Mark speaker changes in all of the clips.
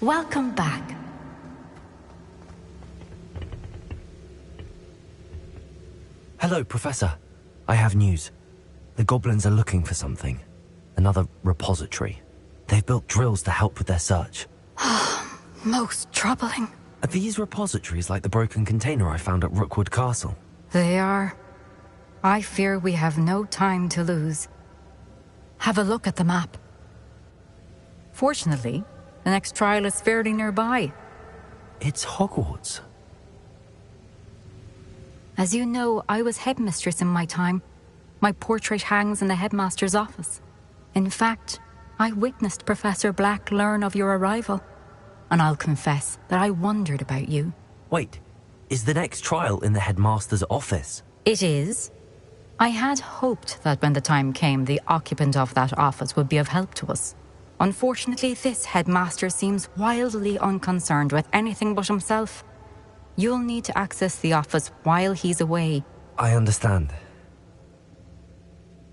Speaker 1: Welcome back.
Speaker 2: Hello, Professor. I have news. The goblins are looking for something. Another repository. They've built drills to help with their search.
Speaker 1: Most troubling.
Speaker 2: Are these repositories like the broken container I found at Rookwood Castle?
Speaker 1: They are. I fear we have no time to lose. Have a look at the map. Fortunately, the next trial is fairly nearby.
Speaker 2: It's Hogwarts.
Speaker 1: As you know, I was headmistress in my time. My portrait hangs in the headmaster's office. In fact, I witnessed Professor Black learn of your arrival. And I'll confess that I wondered about you.
Speaker 2: Wait, is the next trial in the headmaster's office?
Speaker 1: It is. I had hoped that when the time came, the occupant of that office would be of help to us. Unfortunately, this headmaster seems wildly unconcerned with anything but himself. You'll need to access the office while he's away.
Speaker 2: I understand.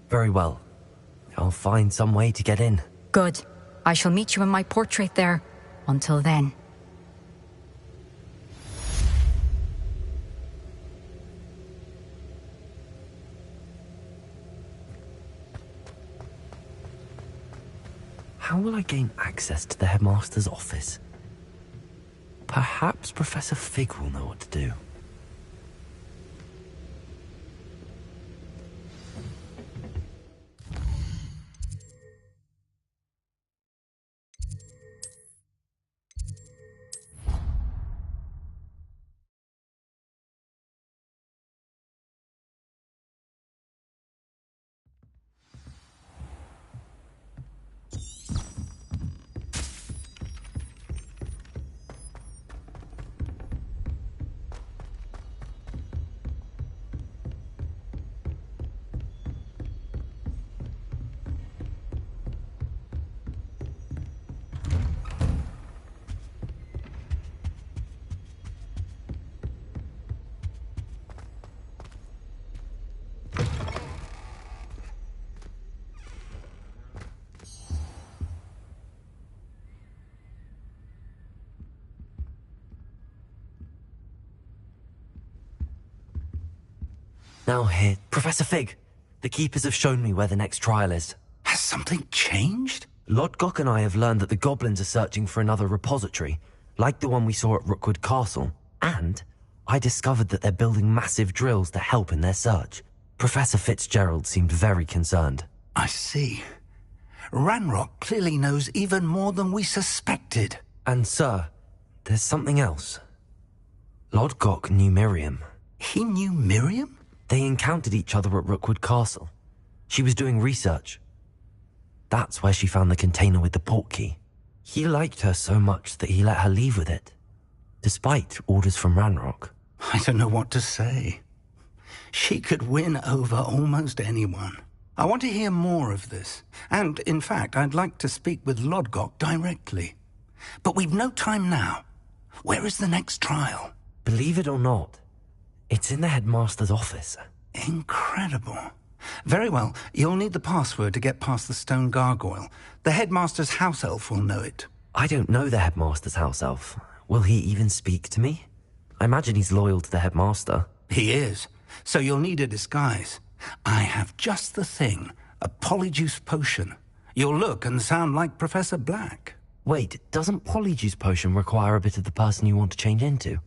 Speaker 2: Very well. I'll find some way to get in.
Speaker 1: Good. I shall meet you in my portrait there. Until then.
Speaker 2: How will I gain access to the headmaster's office? Perhaps Professor Fig will know what to do. Now here, Professor Fig. The keepers have shown me where the next trial is.
Speaker 3: Has something changed?
Speaker 2: Lodgok and I have learned that the goblins are searching for another repository, like the one we saw at Rookwood Castle. And I discovered that they're building massive drills to help in their search. Professor Fitzgerald seemed very concerned.
Speaker 3: I see. Ranrock clearly knows even more than we suspected.
Speaker 2: And sir, there's something else. Lodgok knew Miriam.
Speaker 3: He knew Miriam?
Speaker 2: They encountered each other at Rookwood Castle. She was doing research. That's where she found the container with the portkey. He liked her so much that he let her leave with it, despite orders from Ranrock.
Speaker 3: I don't know what to say. She could win over almost anyone. I want to hear more of this. And, in fact, I'd like to speak with Lodgok directly. But we've no time now. Where is the next trial?
Speaker 2: Believe it or not, it's in the headmaster's office.
Speaker 3: Incredible. Very well. You'll need the password to get past the stone gargoyle. The headmaster's house elf will know it.
Speaker 2: I don't know the headmaster's house elf. Will he even speak to me? I imagine he's loyal to the headmaster.
Speaker 3: He is. So you'll need a disguise. I have just the thing. A polyjuice potion. You'll look and sound like Professor Black.
Speaker 2: Wait, doesn't polyjuice potion require a bit of the person you want to change into?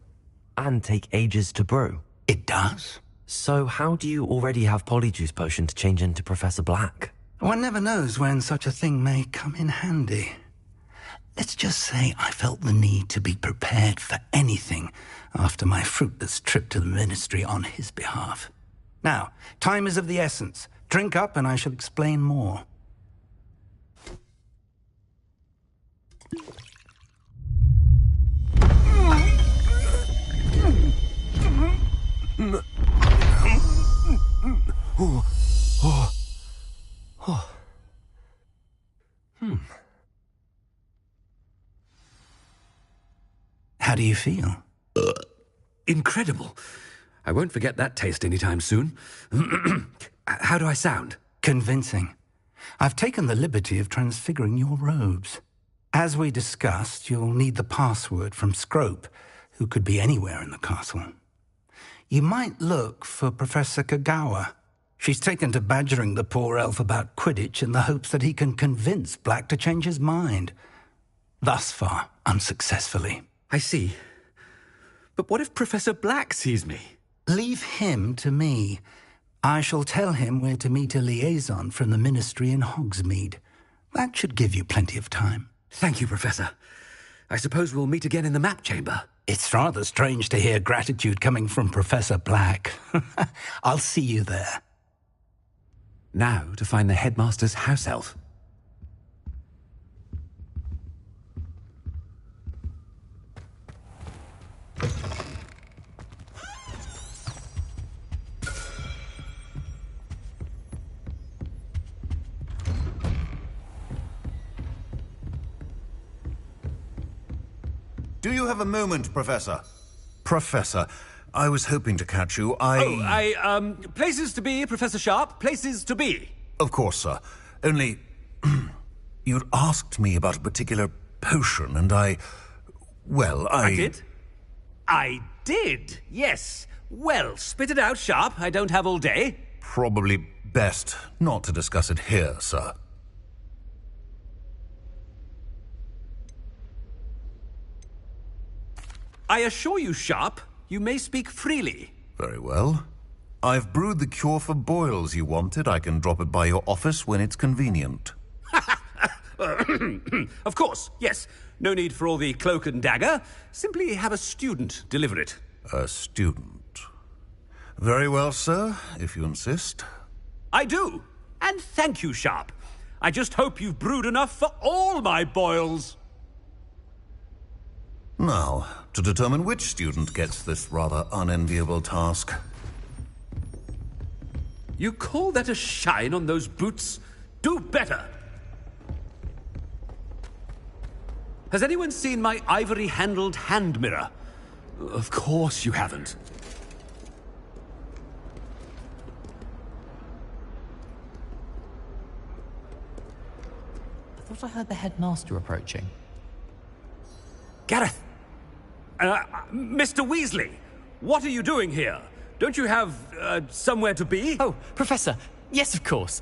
Speaker 2: And take ages to brew?
Speaker 3: It does.
Speaker 2: So how do you already have polyjuice potion to change into Professor Black?
Speaker 3: One never knows when such a thing may come in handy. Let's just say I felt the need to be prepared for anything after my fruitless trip to the ministry on his behalf. Now, time is of the essence. Drink up and I shall explain more. How do you feel?
Speaker 4: Incredible. I won't forget that taste anytime soon. How do I sound?
Speaker 3: Convincing. I've taken the liberty of transfiguring your robes. As we discussed, you'll need the password from Scrope, who could be anywhere in the castle. You might look for Professor Kagawa. She's taken to badgering the poor elf about Quidditch in the hopes that he can convince Black to change his mind. Thus far, unsuccessfully.
Speaker 4: I see. But what if Professor Black sees me?
Speaker 3: Leave him to me. I shall tell him where to meet a liaison from the Ministry in Hogsmeade. That should give you plenty of time.
Speaker 4: Thank you, Professor. I suppose we'll meet again in the map chamber.
Speaker 3: It's rather strange to hear gratitude coming from Professor Black. I'll see you there.
Speaker 4: Now to find the headmaster's house elf.
Speaker 5: Do you have a moment, Professor? Professor, I was hoping to catch you.
Speaker 4: Places to be, Professor Sharp. Places to be.
Speaker 5: Of course, sir. Only, you'd asked me about a particular potion, and I
Speaker 4: did? I did, yes. Well, spit it out, Sharp. I don't have all day.
Speaker 5: Probably best not to discuss it here, sir.
Speaker 4: I assure you, Sharp, you may speak freely.
Speaker 5: Very well. I've brewed the cure for boils you wanted. I can drop it by your office when it's convenient.
Speaker 4: Of course, yes. No need for all the cloak and dagger. Simply have a student deliver it.
Speaker 5: A student. Very well, sir, if you insist.
Speaker 4: I do. And thank you, Sharp. I just hope you've brewed enough for all my boils.
Speaker 5: Now, to determine which student gets this rather unenviable task.
Speaker 4: You call that a shine on those boots? Do better! Has anyone seen my ivory-handled hand mirror? Of course you haven't.
Speaker 6: I thought I heard the headmaster approaching.
Speaker 4: Gareth! Mr. Weasley, what are you doing here? Don't you have, somewhere to be?
Speaker 6: Oh, Professor, yes, of course.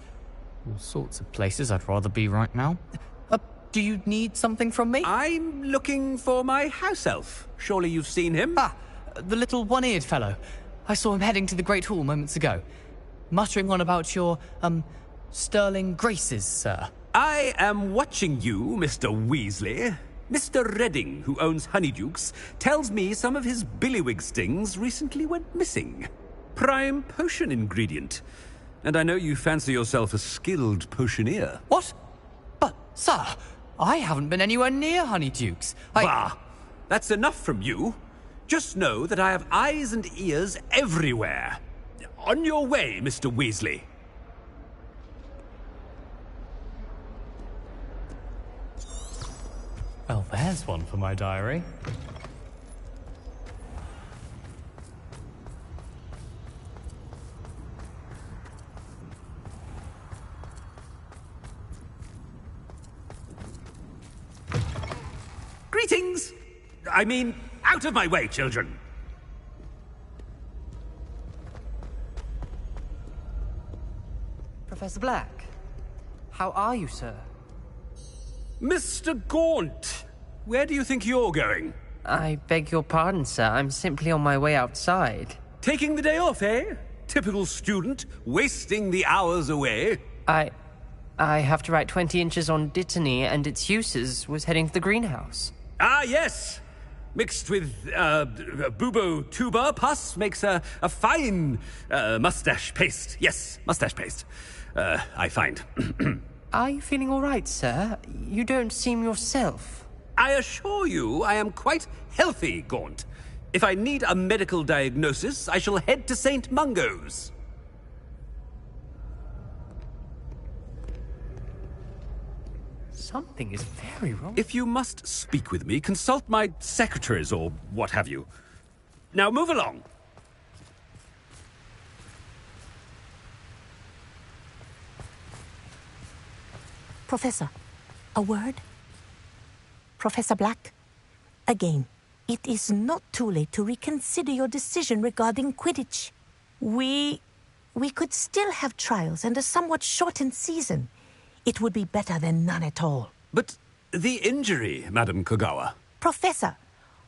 Speaker 6: All sorts of places I'd rather be right now. Do you need something from me?
Speaker 4: I'm looking for my house elf. Surely you've seen him?
Speaker 6: Ah, the little one-eared fellow. I saw him heading to the Great Hall moments ago, muttering on about your, sterling graces, sir.
Speaker 4: I am watching you, Mr. Weasley. Mr. Redding, who owns Honeydukes, tells me some of his billywig stings recently went missing. Prime potion ingredient. And I know you fancy yourself a skilled potioneer.
Speaker 6: What? But, sir, I haven't been anywhere near Honeydukes.
Speaker 4: Bah! That's enough from you. Just know that I have eyes and ears everywhere. On your way, Mr. Weasley.
Speaker 6: Well, there's one for my diary.
Speaker 4: Greetings! I mean, out of my way, children!
Speaker 7: Professor Black, how are you, sir?
Speaker 4: Mr. Gaunt, where do you think you're going?
Speaker 7: I beg your pardon, sir. I'm simply on my way outside.
Speaker 4: Taking the day off, eh? Typical student, wasting the hours away.
Speaker 7: I have to write 20 inches on Dittany and its uses. Was heading to the greenhouse.
Speaker 4: Ah, yes! Mixed with, bubo tuber pus makes a fine, mustache paste. Yes, mustache paste. I find.
Speaker 7: Are you feeling all right, sir? You don't seem yourself.
Speaker 4: I assure you I am quite healthy, Gaunt. If I need a medical diagnosis, I shall head to St. Mungo's.
Speaker 7: Something is very wrong.
Speaker 4: If you must speak with me, consult my secretaries or what have you. Now move along.
Speaker 8: Professor, a word? Professor Black. Again, it is not too late to reconsider your decision regarding Quidditch. We could still have trials and a somewhat shortened season. It would be better than none at all.
Speaker 4: But the injury, Madam Kogawa.
Speaker 8: Professor,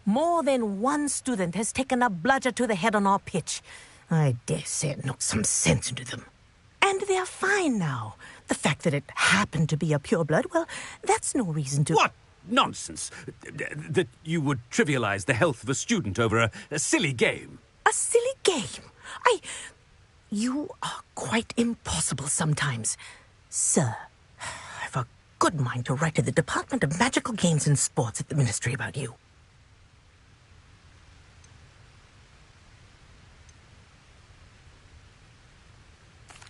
Speaker 8: more than one student has taken a bludger to the head on our pitch. I dare say it knocked some sense into them. And they're fine now. The fact that it happened to be a pureblood, well, that's no reason to...
Speaker 4: What nonsense! That you would trivialize the health of a student over a silly game.
Speaker 8: A silly game? You are quite impossible sometimes. Sir, I've a good mind to write to the Department of Magical Games and Sports at the Ministry about you.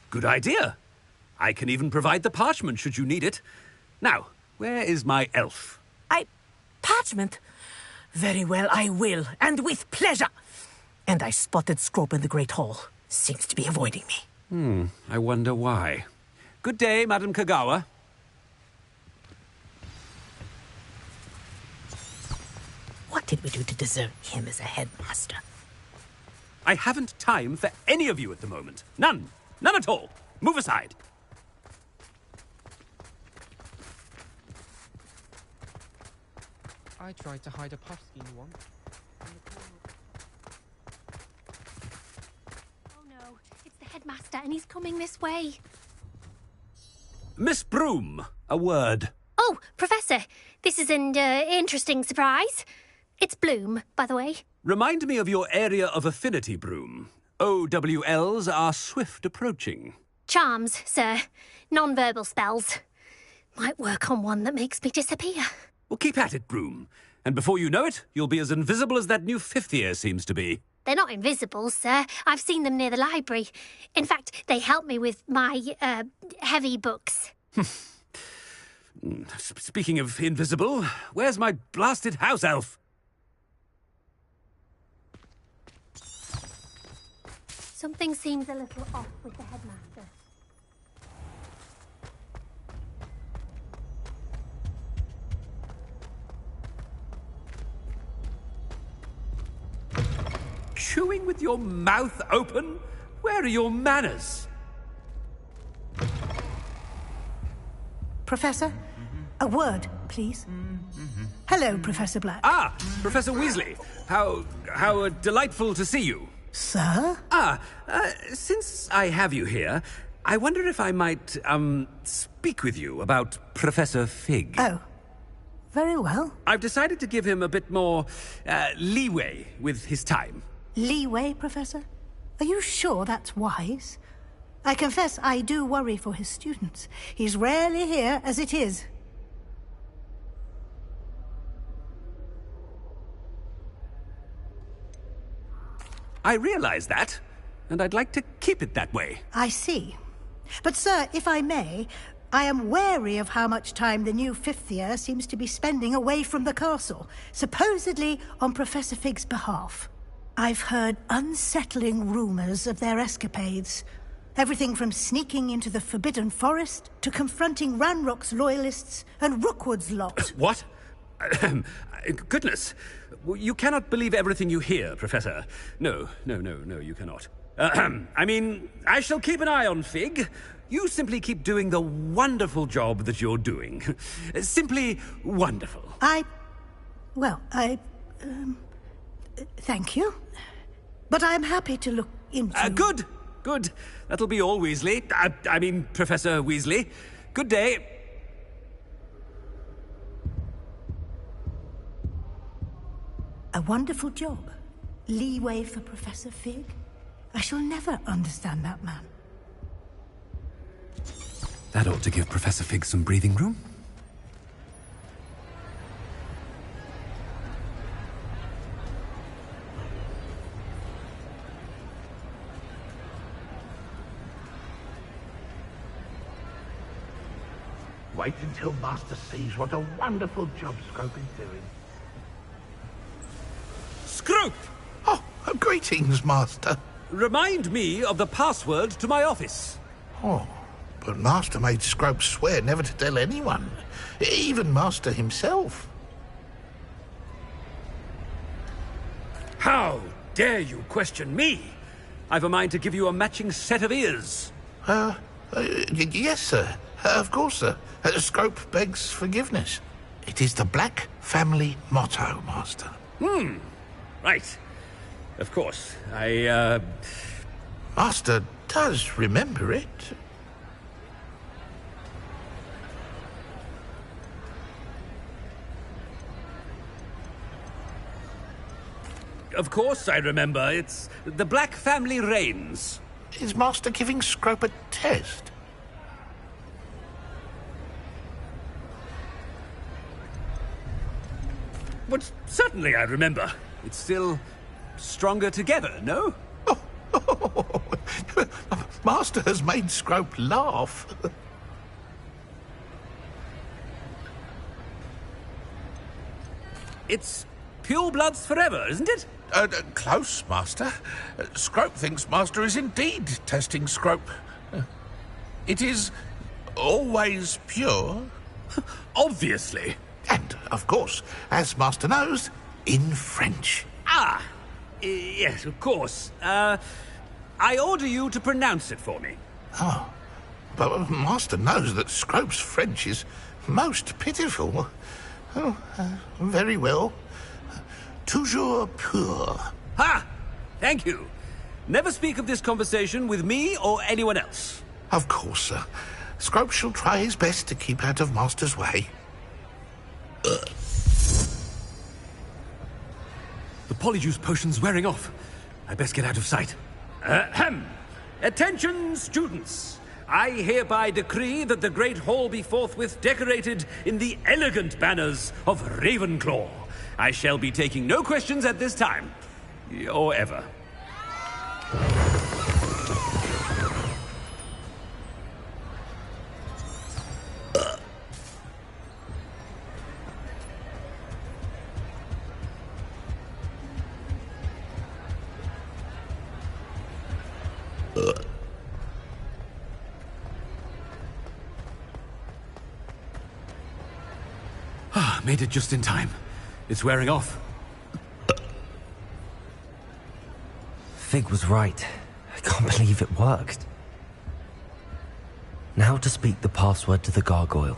Speaker 4: Good idea. I can even provide the parchment should you need it. Now, where is my elf?
Speaker 8: Parchment? Very well, I will, and with pleasure. And I spotted Scrope in the Great Hall. Seems to be avoiding me.
Speaker 4: I wonder why. Good day, Madam Kogawa.
Speaker 8: What did we do to deserve him as a headmaster?
Speaker 4: I haven't time for any of you at the moment. None. None at all. Move aside.
Speaker 9: I tried to hide a pumpkin once.
Speaker 10: Oh no, it's the headmaster and he's coming this way.
Speaker 4: Miss Broom, a word.
Speaker 10: Oh, Professor, this is an interesting surprise. It's Bloom, by the way.
Speaker 4: Remind me of your area of affinity, Broom. OWLs are swift approaching.
Speaker 10: Charms, sir. Non-verbal spells. Might work on one that makes me disappear.
Speaker 4: Well, keep at it, Broom. And before you know it, you'll be as invisible as that new fifth year seems to be.
Speaker 10: They're not invisible, sir. I've seen them near the library. In fact, they help me with my, heavy books.
Speaker 4: Speaking of invisible, where's my blasted house elf?
Speaker 10: Something seems a little off with the headmaster.
Speaker 4: Chewing with your mouth open? Where are your manners?
Speaker 11: Professor, a word, please. Hello, Professor Black.
Speaker 4: Ah, Professor Weasley. How delightful to see you.
Speaker 11: Sir?
Speaker 4: Since I have you here, I wonder if I might, speak with you about Professor Fig.
Speaker 11: Oh, very well.
Speaker 4: I've decided to give him a bit more, leeway with his time.
Speaker 11: Leeway, Professor? Are you sure that's wise? I confess I do worry for his students. He's rarely here as it is.
Speaker 4: I realize that, and I'd like to keep it that way.
Speaker 11: I see. But, sir, if I may, I am wary of how much time the new fifth year seems to be spending away from the castle, supposedly on Professor Fig's behalf. I've heard unsettling rumors of their escapades. Everything from sneaking into the Forbidden Forest to confronting Ranrock's loyalists and Rookwood's lot.
Speaker 4: What? Goodness. You cannot believe everything you hear, Professor. No, you cannot. I mean, I shall keep an eye on Fig. You simply keep doing the wonderful job that you're doing. Simply wonderful.
Speaker 11: Thank you. But I'm happy to look into...
Speaker 4: Good. That'll be all, Weasley. I mean, Professor Weasley. Good day.
Speaker 11: A wonderful job. Leeway for Professor Fig. I shall never understand that man.
Speaker 4: That ought to give Professor Fig some breathing room.
Speaker 12: Wait until Master sees what a wonderful job Scrope is doing.
Speaker 4: Scrope!
Speaker 12: Oh, greetings, Master.
Speaker 4: Remind me of the password to my office.
Speaker 12: Oh, but Master made Scrope swear never to tell anyone, even Master himself.
Speaker 4: How dare you question me? I've a mind to give you a matching set of ears.
Speaker 12: Yes, sir. Of course, sir. Scrope begs forgiveness. It is the Black family motto, Master.
Speaker 4: Right. Of course.
Speaker 12: Master does remember it.
Speaker 4: Of course I remember. It's the Black family reigns.
Speaker 12: Is Master giving Scrope a test?
Speaker 4: But certainly I remember. It's still stronger together, no?
Speaker 12: Master has made Scrope laugh.
Speaker 4: It's pure bloods forever, isn't it?
Speaker 12: Close, Master. Scrope thinks Master is indeed testing Scrope. It is always pure.
Speaker 4: Obviously.
Speaker 12: And, of course, as Master knows, in French.
Speaker 4: Yes, of course. I order you to pronounce it for me.
Speaker 12: Oh, but Master knows that Scrope's French is most pitiful. Oh, very well. Toujours pur.
Speaker 4: Ha! Thank you. Never speak of this conversation with me or anyone else.
Speaker 12: Of course, sir. Scrope shall try his best to keep out of Master's way.
Speaker 4: The polyjuice potion's wearing off. I best get out of sight. Ahem. Attention, students. I hereby decree that the Great Hall be forthwith decorated in the elegant banners of Ravenclaw. I shall be taking no questions at this time. Or ever. Made it just in time. It's wearing off.
Speaker 2: Fig was right. I can't believe it worked. Now to speak the password to the gargoyle.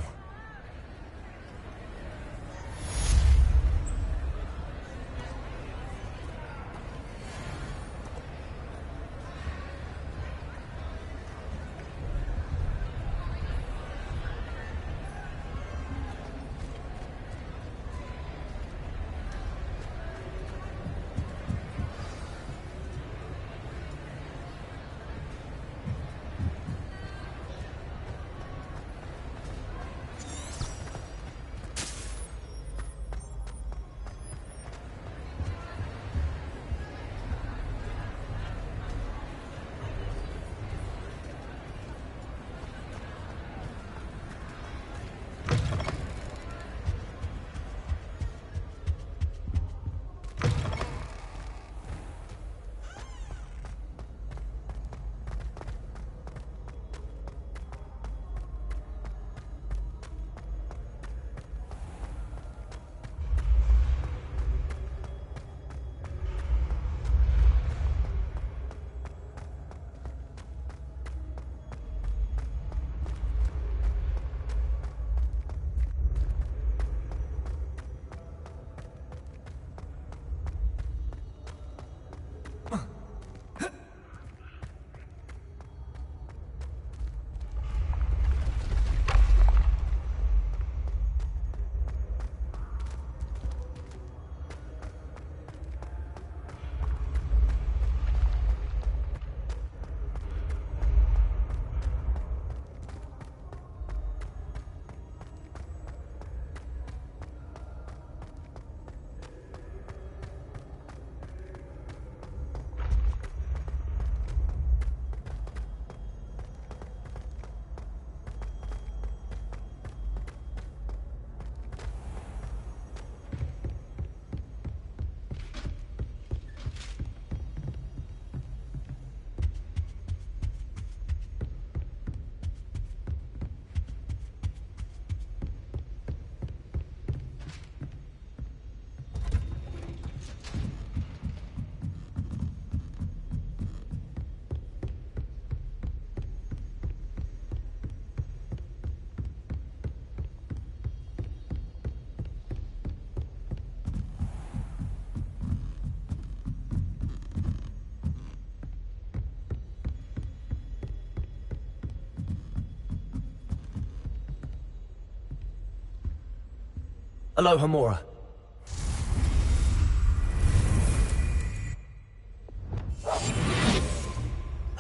Speaker 2: Aloha, Mora.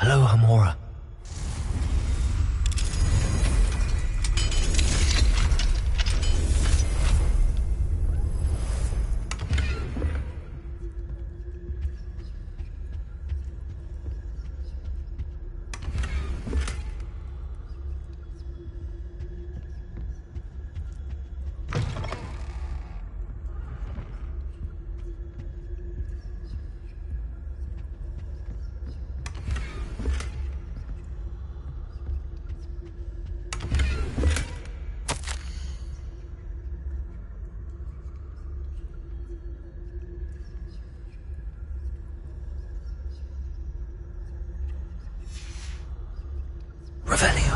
Speaker 2: Aloha, Mora. Revelio.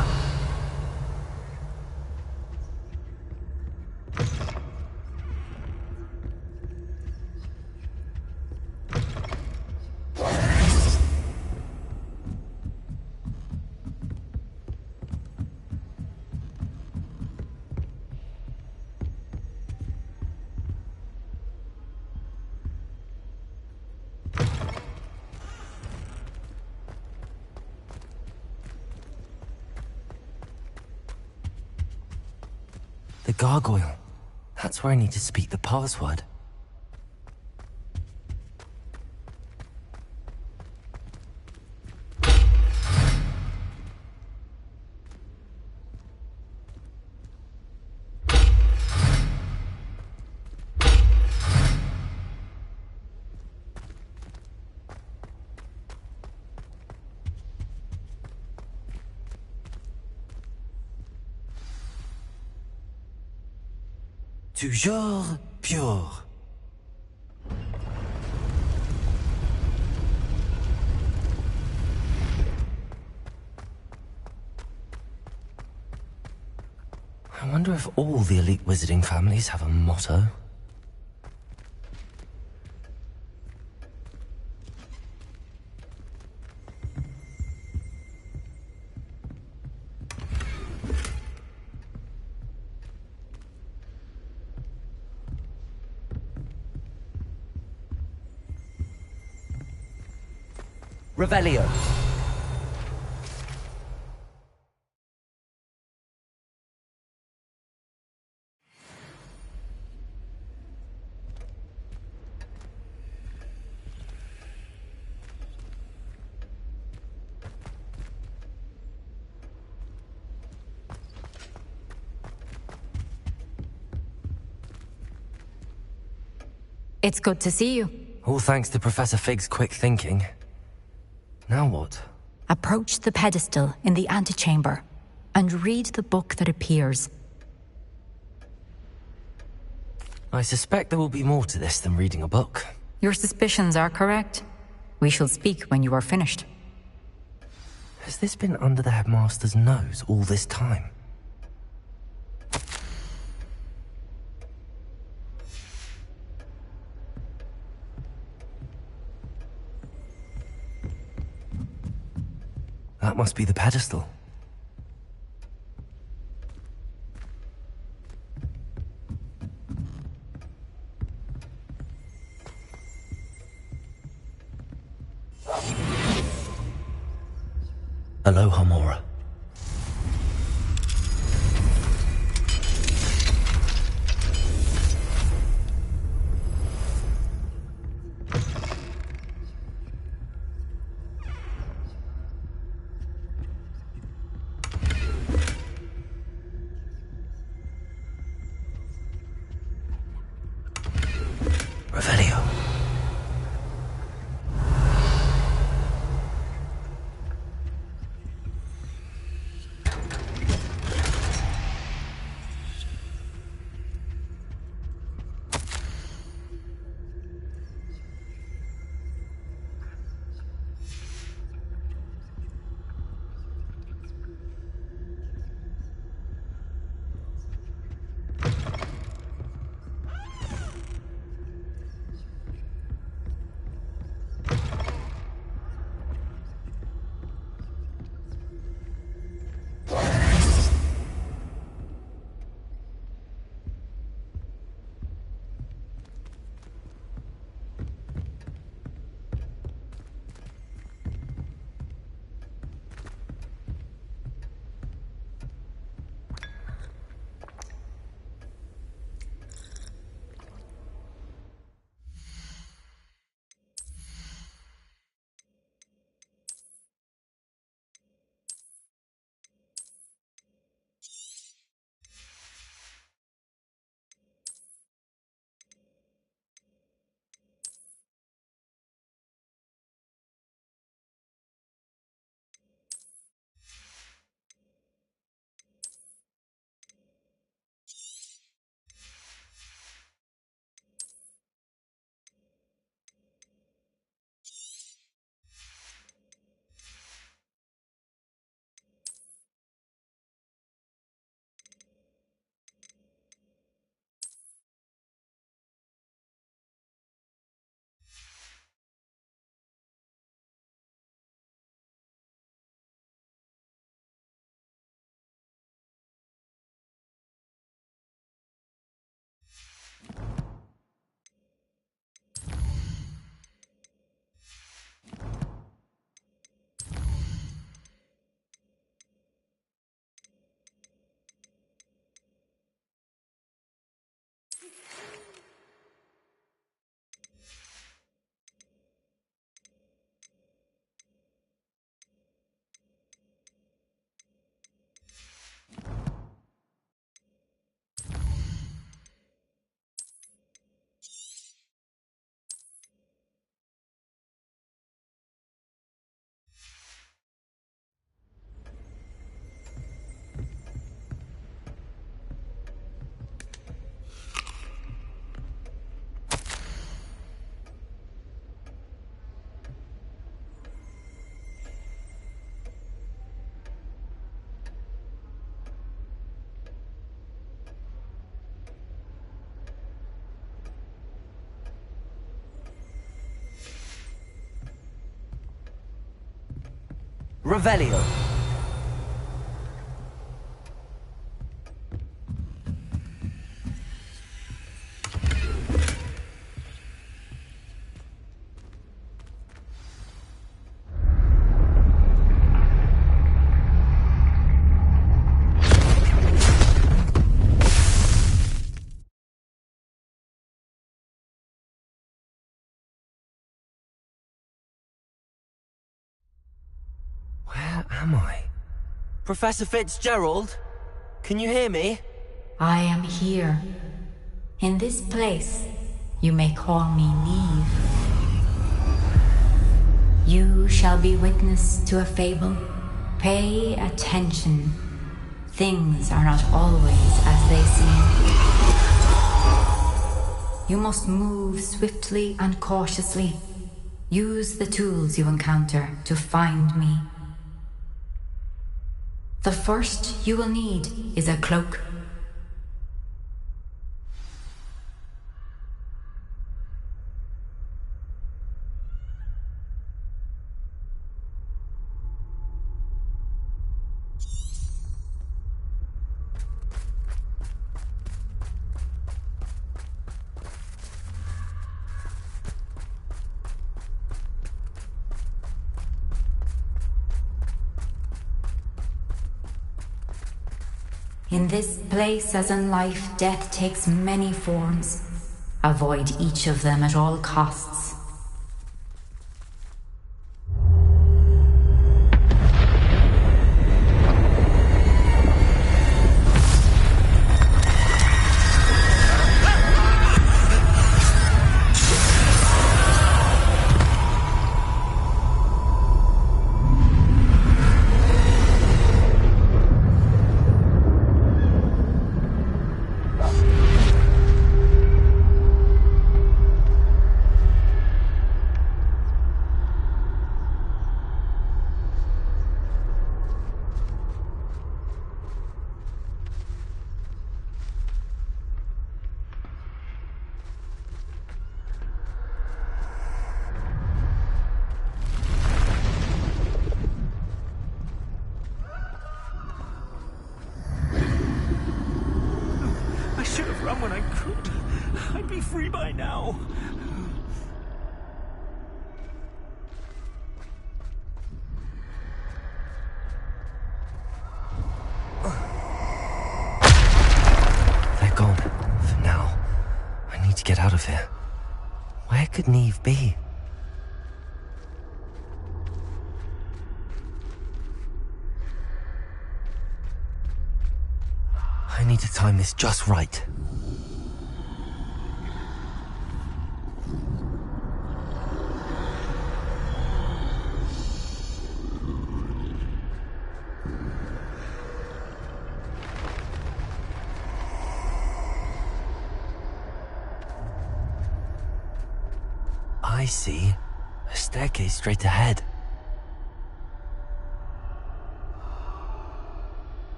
Speaker 2: The gargoyle. That's where I need to speak the password. Toujours pure. I wonder if all the elite wizarding families have a motto. Revelio.
Speaker 1: It's good to see you.
Speaker 2: All thanks to Professor Fig's quick thinking. Now what?
Speaker 1: Approach the pedestal in the antechamber and read the book that appears.
Speaker 2: I suspect there will be more to this than reading a book.
Speaker 1: Your suspicions are correct. We shall speak when you are finished.
Speaker 2: Has this been under the headmaster's nose all this time? That must be the pedestal. Aloha, Mora. Revelio. Revelio. Where am I? Professor Fitzgerald? Can you hear me?
Speaker 1: I am here. In this place, you may call me Neve. You shall be witness to a fable. Pay attention. Things are not always as they seem. You must move swiftly and cautiously. Use the tools you encounter to find me. The first you will need is a cloak. In this place, as in life, death takes many forms. Avoid each of them at all costs.
Speaker 4: When I could, I'd be free by now.
Speaker 2: They're gone. For now. I need to get out of here. Where could Neve be? I need to time this just right. I see. A staircase straight ahead.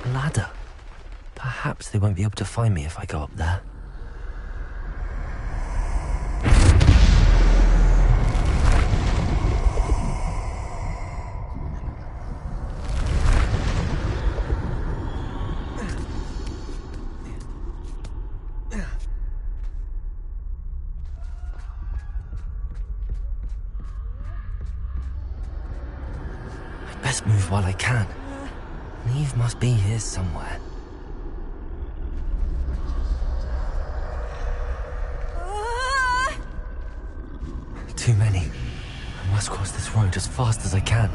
Speaker 2: Ladder. Perhaps they won't be able to find me if I go up there. I'd best move while I can. Neve must be here somewhere. Too many. I must cross this road as fast as I can.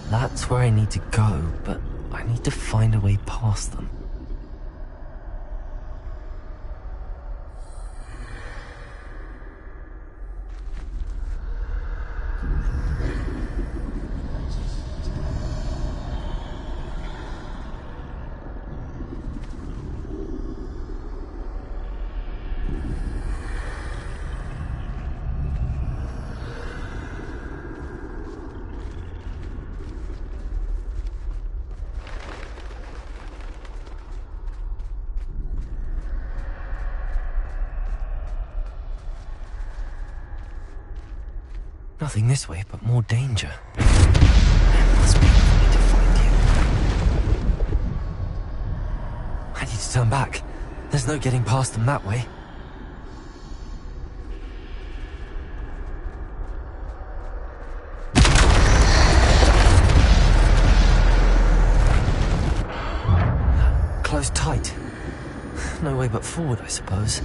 Speaker 2: That's where I need to go, but I need to find a way past them. Nothing this way, but more danger. There must be a way to find you. I need to turn back. There's no getting past them that way. Closed tight. No way but forward, I suppose.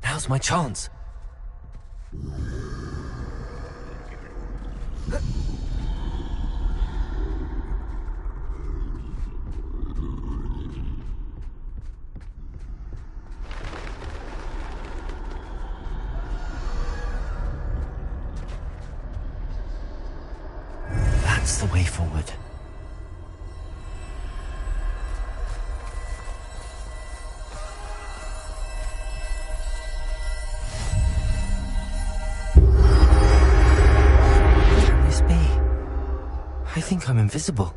Speaker 2: Now's my chance. That's the way forward. I think I'm invisible.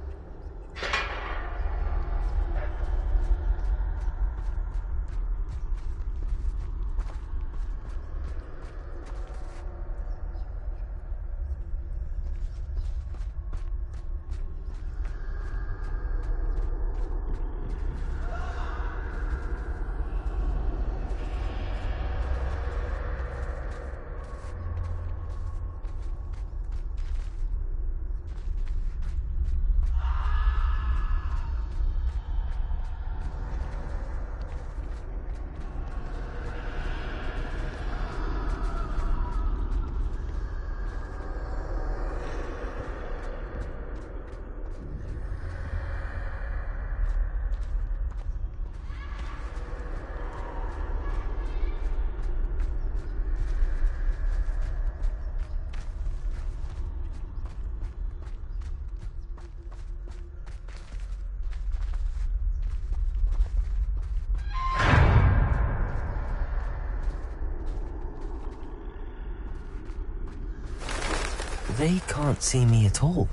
Speaker 2: They can't see me at all.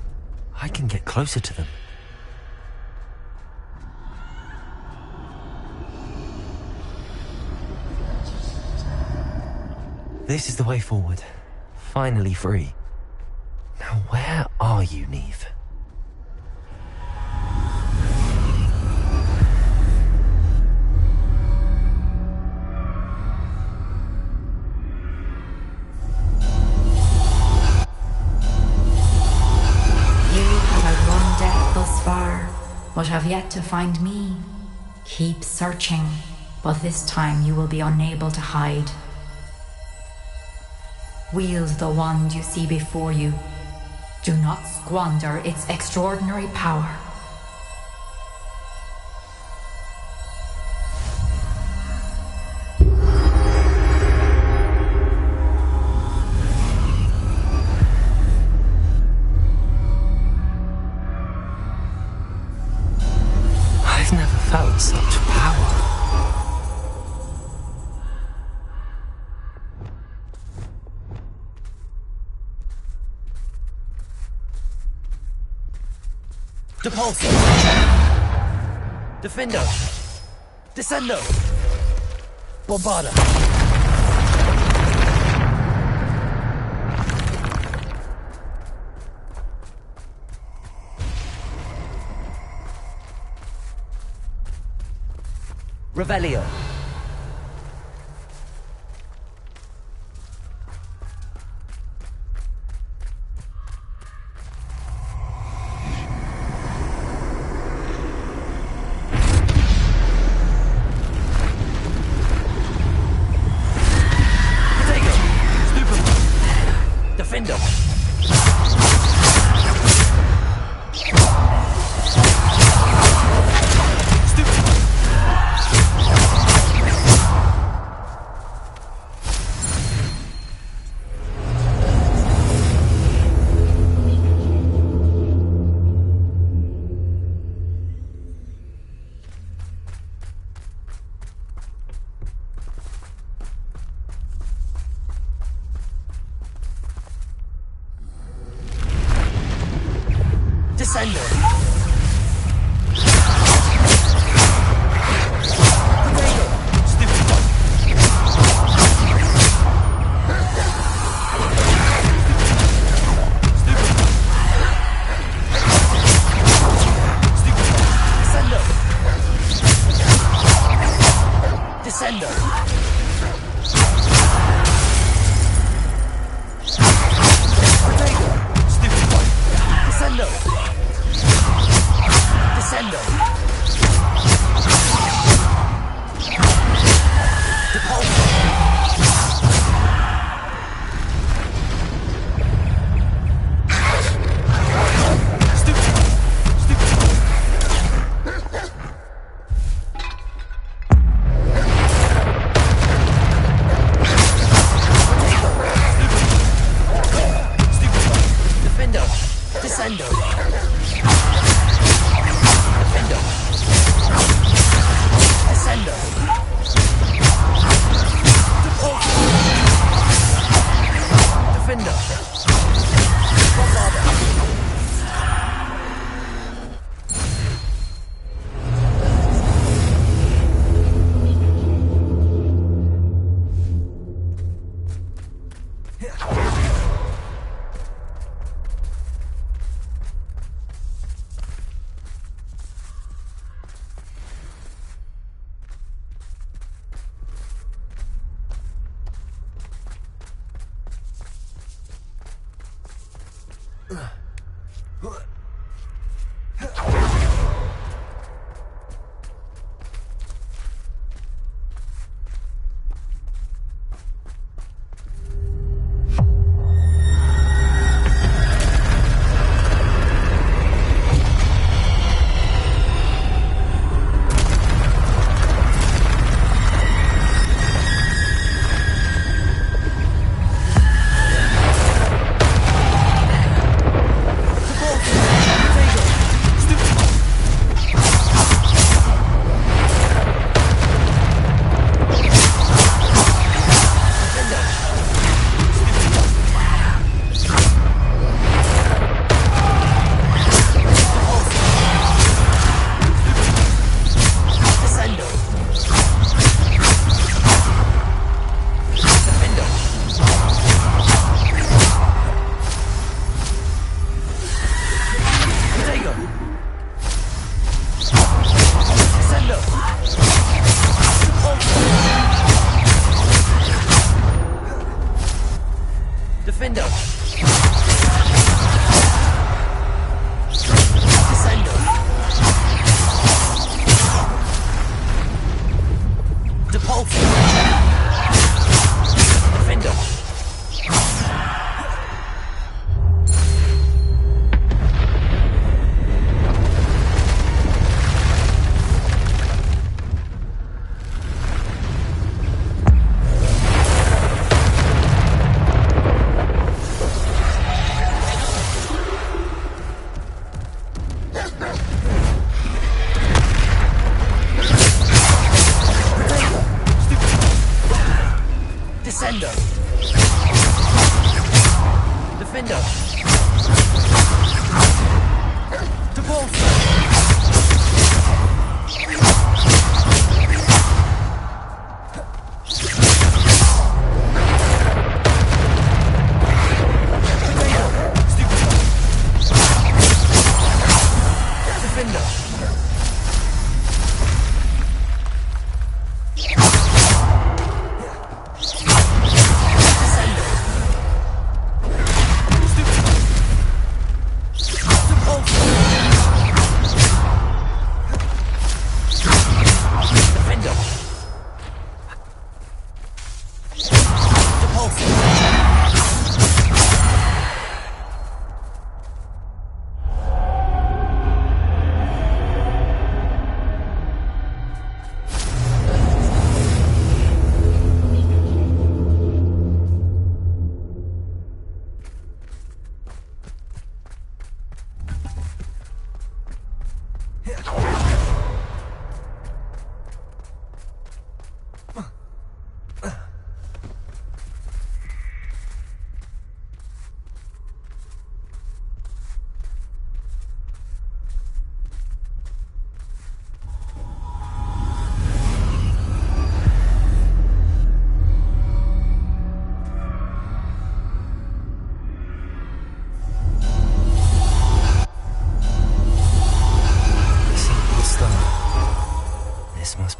Speaker 2: I can get closer to them. This is the way forward. Finally free. Now where are you, Neve?
Speaker 1: But have yet to find me. Keep searching, but this time you will be unable to hide. Wield the wand you see before you. Do not squander its extraordinary power.
Speaker 2: Felt such power. Depulso. Defendo. Descendo. Bombada. Revelio. Defender.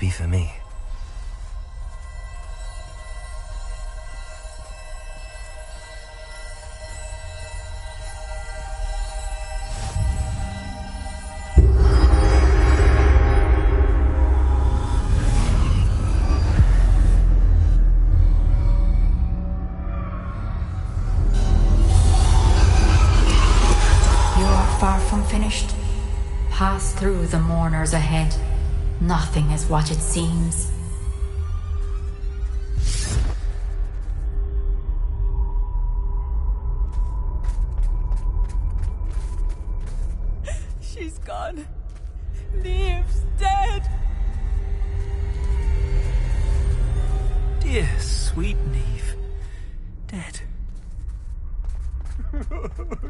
Speaker 2: be for me.
Speaker 1: Far from finished. Pass through the mourners ahead. Nothing is what it seems.
Speaker 13: She's gone. Neve's dead.
Speaker 3: Dear sweet Neve. Dead.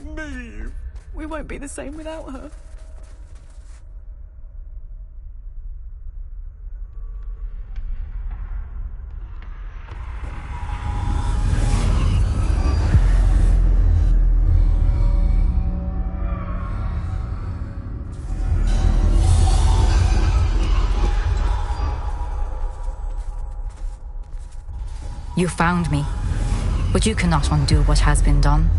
Speaker 13: Neve. We won't be the same without her.
Speaker 1: You found me, but you cannot undo what has been done.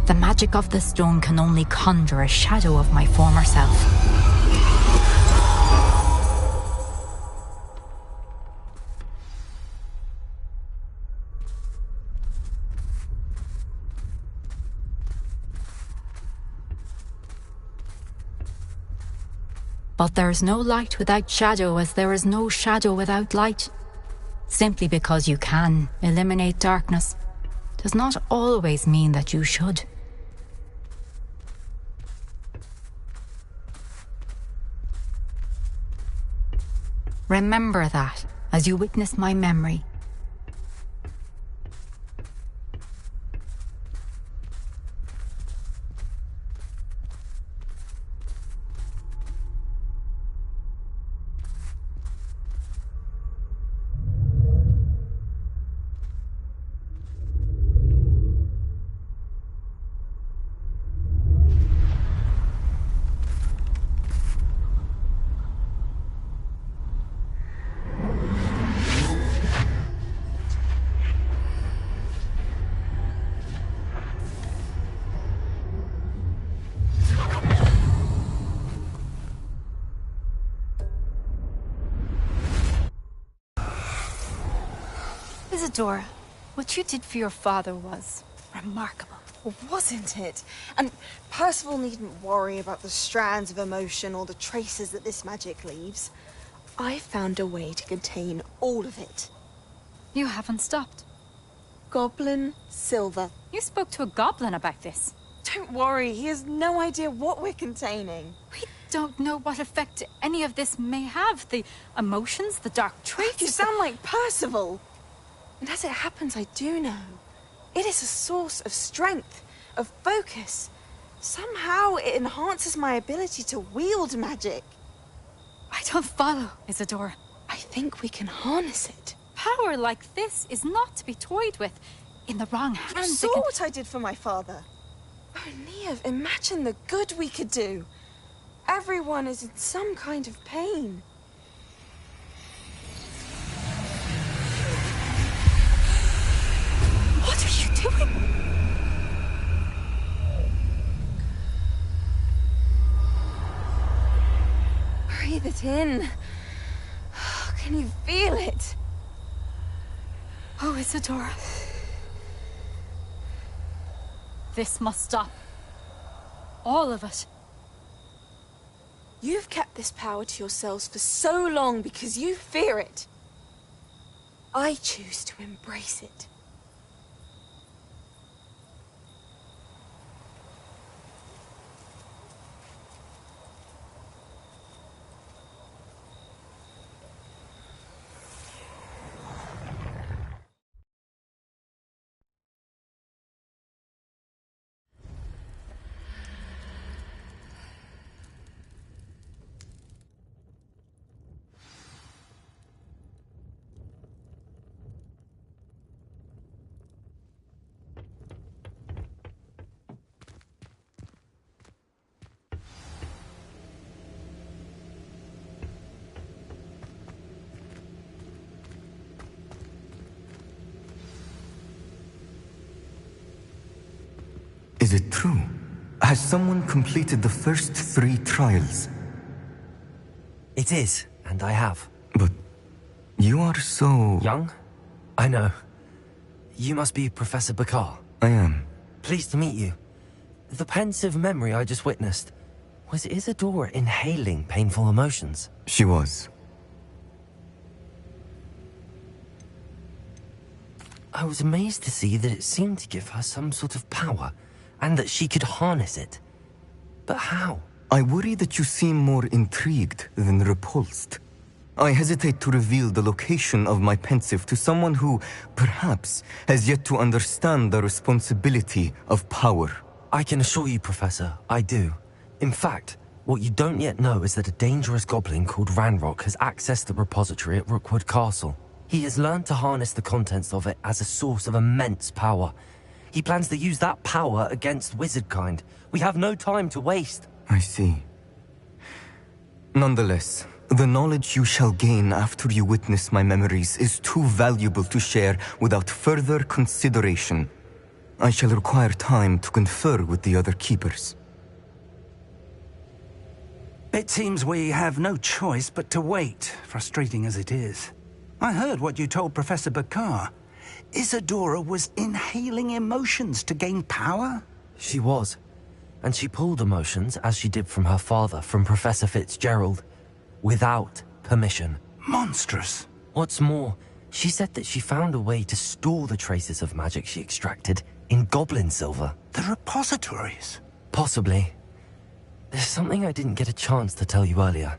Speaker 1: The magic of the stone can only conjure a shadow of my former self. But there is no light without shadow, as there is no shadow without light. Simply because you can eliminate darkness does not always mean that you should. Remember that as you witness my memory.
Speaker 14: Isadora, what you did for your father was remarkable.
Speaker 15: Well, wasn't it? And Percival needn't worry about the strands of emotion or the traces that this magic leaves. I found a way to contain all of it.
Speaker 14: You haven't stopped.
Speaker 15: Goblin Silver.
Speaker 14: You spoke to a goblin about this.
Speaker 15: Don't worry, he has no idea what we're containing.
Speaker 14: We don't know what effect any of this may have. The emotions, the dark traits.
Speaker 15: You sound like Percival. And as it happens, I do know. It is a source of strength, of focus. Somehow it enhances my ability to wield magic.
Speaker 14: I don't follow, Isadora.
Speaker 15: I think we can harness it.
Speaker 14: Power like this is not to be toyed with. In the wrong hands,
Speaker 15: You saw what I did for my father. Oh, Neve, imagine the good we could do. Everyone is in some kind of pain.
Speaker 14: What are you doing?
Speaker 15: Breathe it in. Can you feel it?
Speaker 14: Oh, Isadora. This must stop. All of it.
Speaker 15: You've kept this power to yourselves for so long because you fear it. I choose to embrace it.
Speaker 16: it true? Has someone completed the first 3 trials?
Speaker 2: It is, and I have.
Speaker 16: But you are so...
Speaker 2: young? I know. You must be Professor Bakar.
Speaker 16: I am.
Speaker 2: Pleased to meet you. The pensive memory I just witnessed, was Isadora inhaling painful emotions?
Speaker 16: She was.
Speaker 2: I was amazed to see that it seemed to give her some sort of power, and that she could harness it. But how?
Speaker 16: I worry that you seem more intrigued than repulsed. I hesitate to reveal the location of my pensive to someone who, perhaps, has yet to understand the responsibility of power.
Speaker 2: I can assure you, Professor, I do. In fact, what you don't yet know is that a dangerous goblin called Ranrock has accessed the repository at Rookwood Castle. He has learned to harness the contents of it as a source of immense power. He plans to use that power against wizardkind. We have no time to waste.
Speaker 16: I see. Nonetheless, the knowledge you shall gain after you witness my memories is too valuable to share without further consideration. I shall require time to confer with the other keepers.
Speaker 3: It seems we have no choice but to wait, frustrating as it is. I heard what you told Professor Bakar. Isadora was inhaling emotions to gain power?
Speaker 2: She was. And she pulled emotions, as she did from her father, from Professor Fitzgerald, without permission.
Speaker 3: Monstrous.
Speaker 2: What's more, she said that she found a way to store the traces of magic she extracted in goblin silver.
Speaker 3: The repositories?
Speaker 2: Possibly. There's something I didn't get a chance to tell you earlier.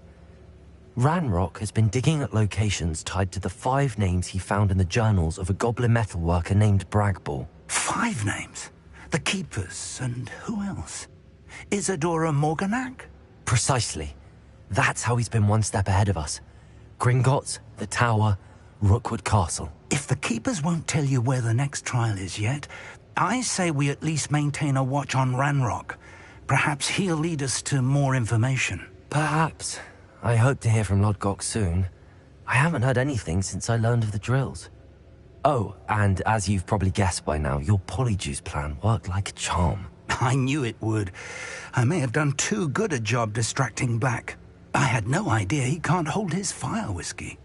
Speaker 2: Ranrock has been digging at locations tied to the 5 names he found in the journals of a goblin metalworker named Bragball.
Speaker 3: 5 names? The Keepers, and who else? Isadora Morganac?
Speaker 2: Precisely. That's how he's been one step ahead of us. Gringotts, the Tower, Rookwood Castle.
Speaker 3: If the Keepers won't tell you where the next trial is yet, I say we at least maintain a watch on Ranrock. Perhaps he'll lead us to more information.
Speaker 2: Perhaps. I hope to hear from Lodgok soon. I haven't heard anything since I learned of the drills. Oh, and as you've probably guessed by now, your polyjuice plan worked like a charm.
Speaker 3: I knew it would. I may have done too good a job distracting Black. I had no idea he can't hold his fire whiskey.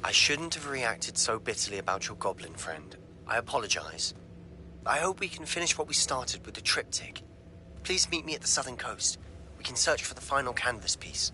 Speaker 17: I shouldn't have reacted so bitterly about your goblin friend. I apologize. I hope we can finish what we started with the triptych. Please meet me at the southern coast. We can search for the final canvas piece.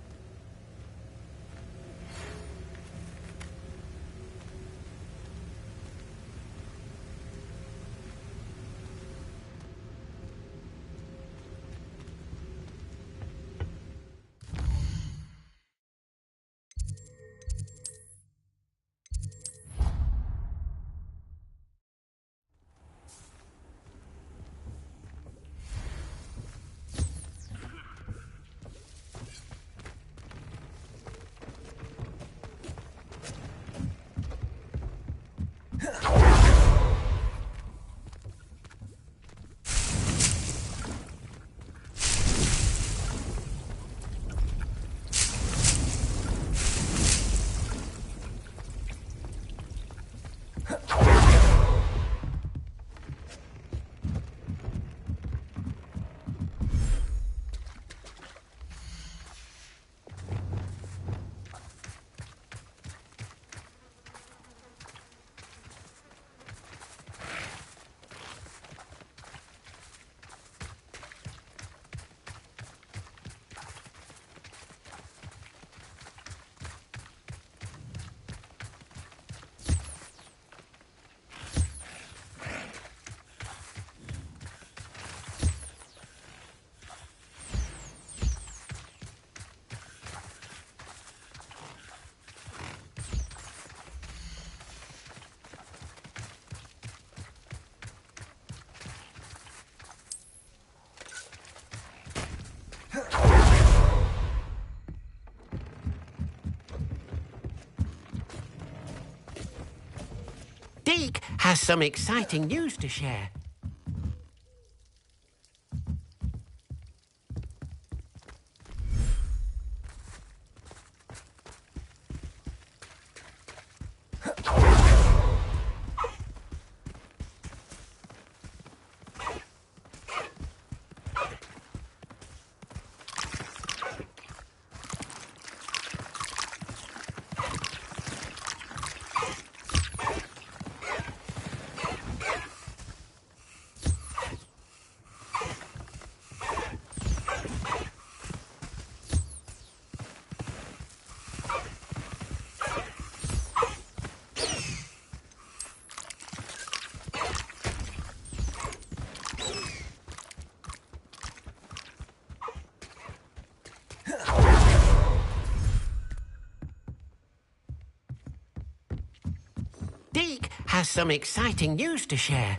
Speaker 18: Deke has some exciting news to share. Deke has some exciting news to share.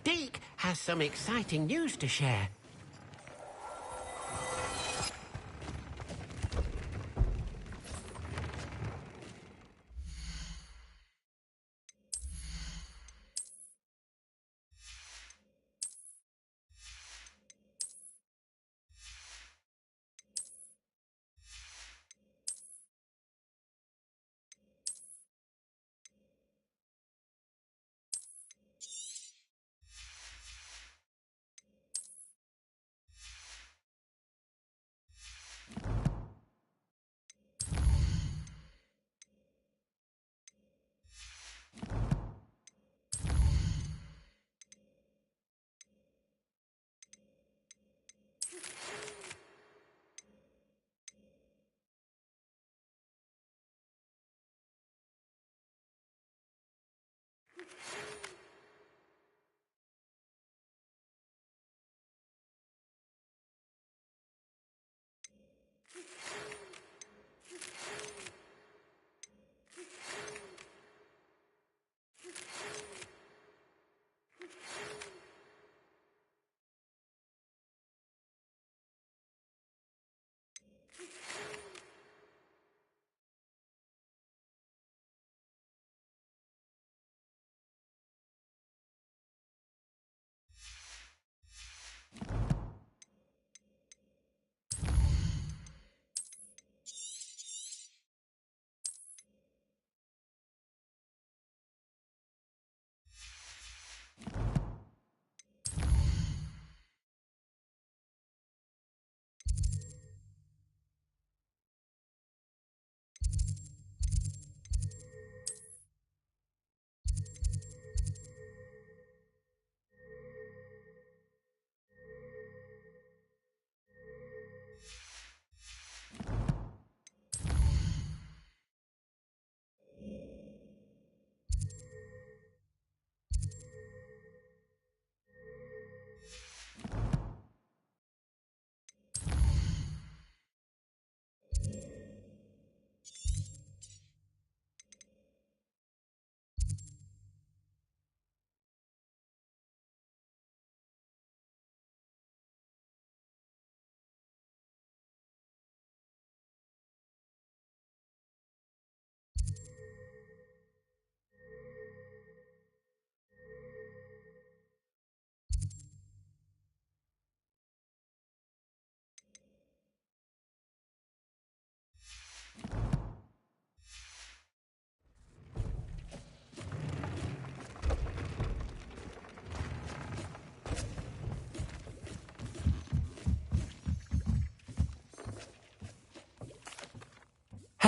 Speaker 18: Deke has some exciting news to share.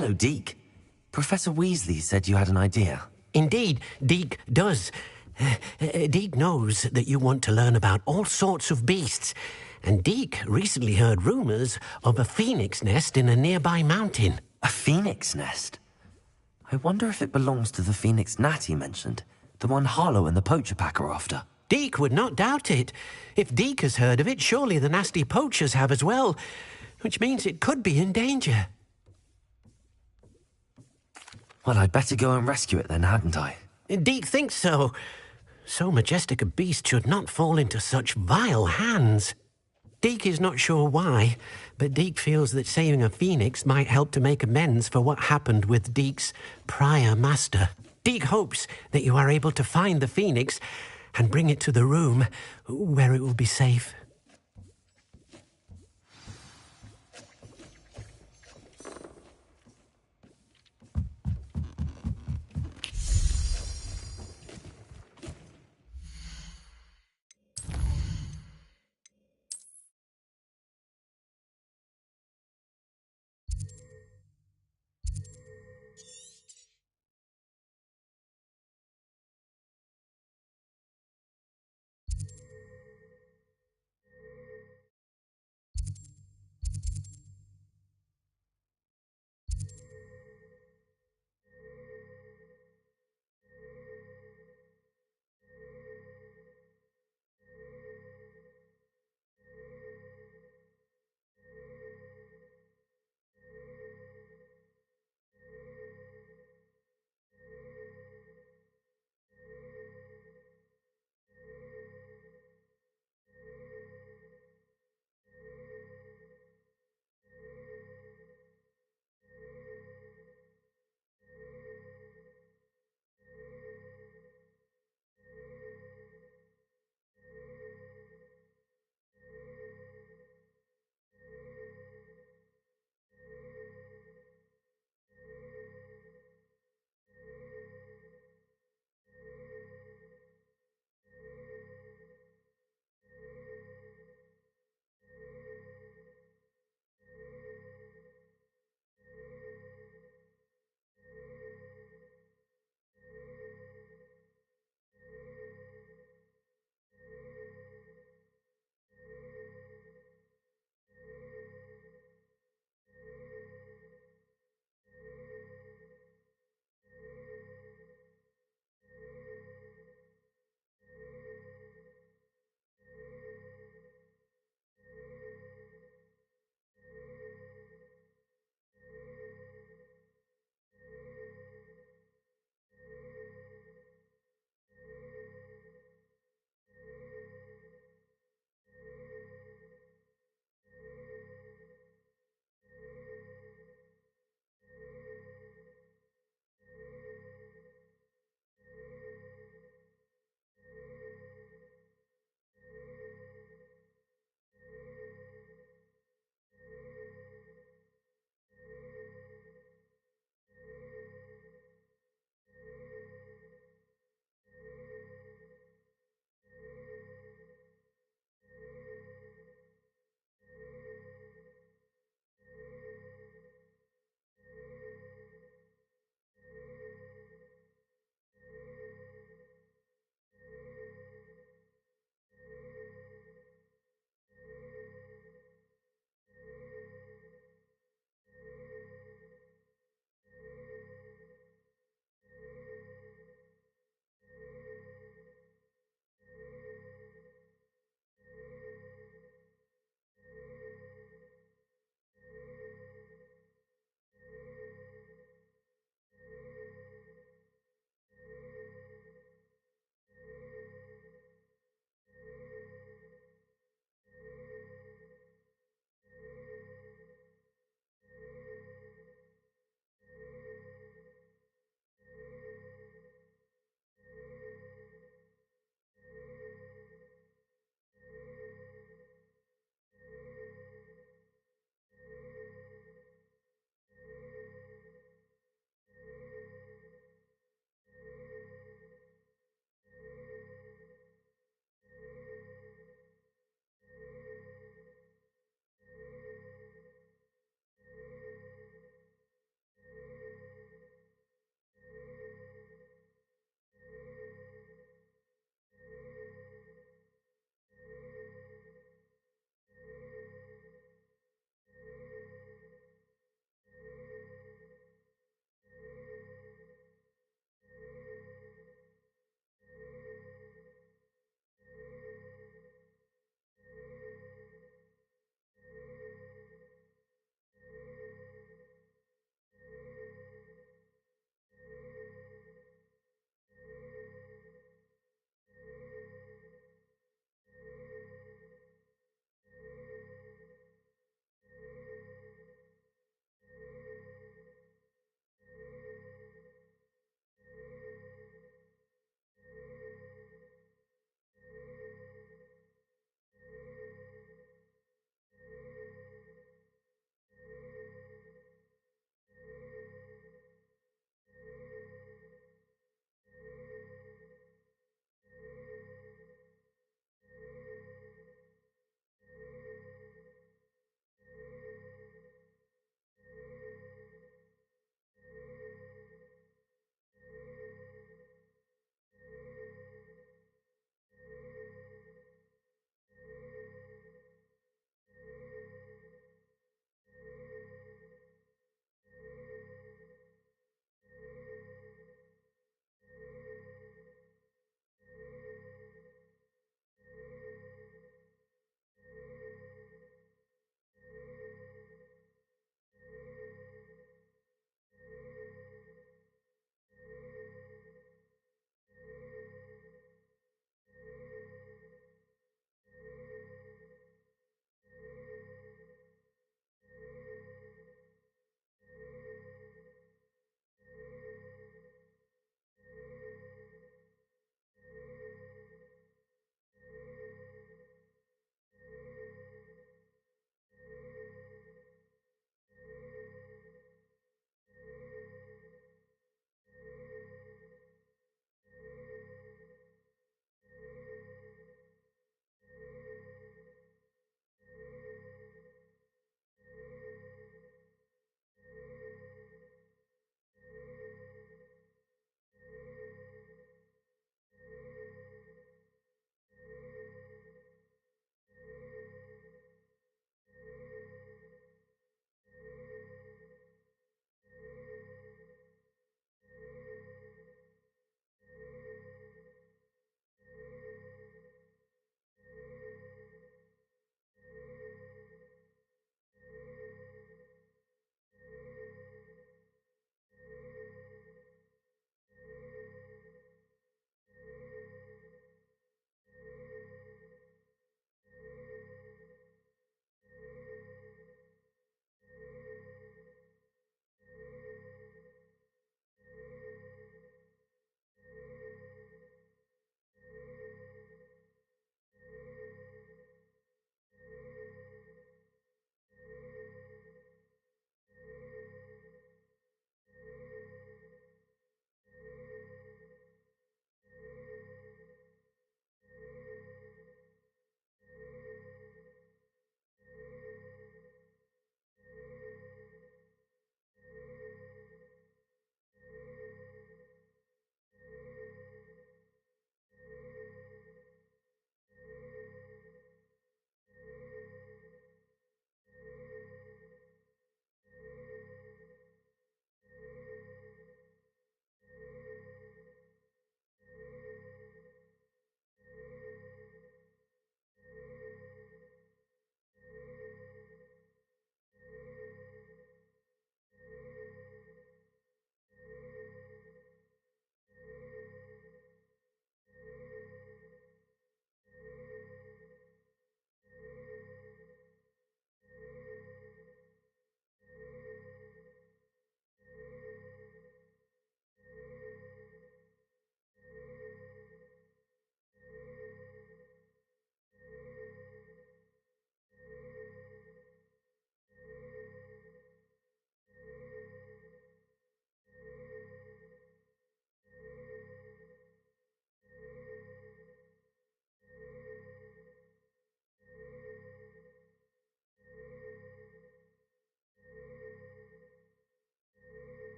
Speaker 2: Hello, Deke. Professor Weasley said you had an idea.
Speaker 18: Indeed, Deke does. Deke knows that you want to learn about all sorts of beasts, and Deke recently heard rumors of a phoenix nest in a nearby mountain.
Speaker 2: A phoenix nest? I wonder if it belongs to the phoenix gnat he mentioned, the one Harlow and the poacher pack are after.
Speaker 18: Deke would not doubt it. If Deke has heard of it, surely the nasty poachers have as well, which means it could be in danger.
Speaker 2: Well, I'd better go and rescue it then, hadn't I?
Speaker 18: Deke thinks so. So majestic a beast should not fall into such vile hands. Deke is not sure why, but Deke feels that saving a phoenix might help to make amends for what happened with Deke's prior master. Deke hopes that you are able to find the phoenix and bring it to the room where it will be safe.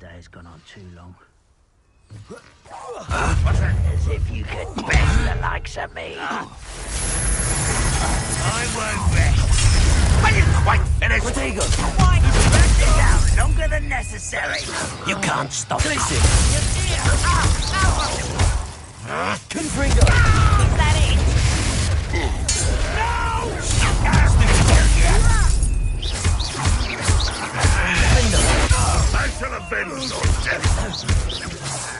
Speaker 3: day has gone on too long. As if you could best the likes of me. I won't rest. Are you quite finished?
Speaker 2: Protego!
Speaker 3: Why you backed it down longer than necessary? You can't stop it.
Speaker 2: Confringo!
Speaker 3: Is that it? No! I shall avenge your death.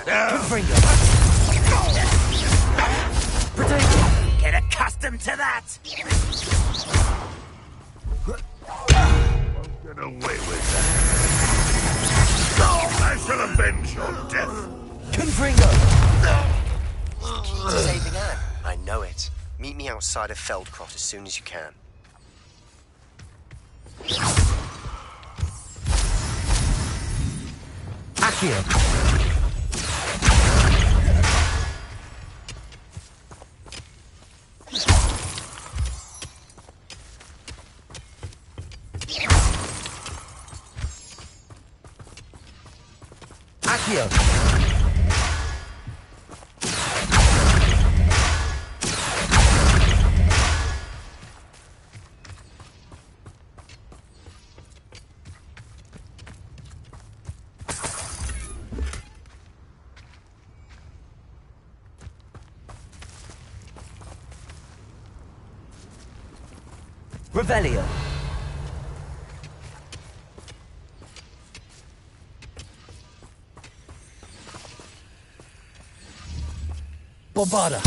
Speaker 2: Confringo! Protego!
Speaker 3: Get accustomed to that. Won't get away with that. I shall avenge your death.
Speaker 2: Confringo!
Speaker 17: Key to saving Anne. I know it. Meet me outside of Feldcroft as soon as you can.
Speaker 2: Accio! Accio! Revelio. Bombarda.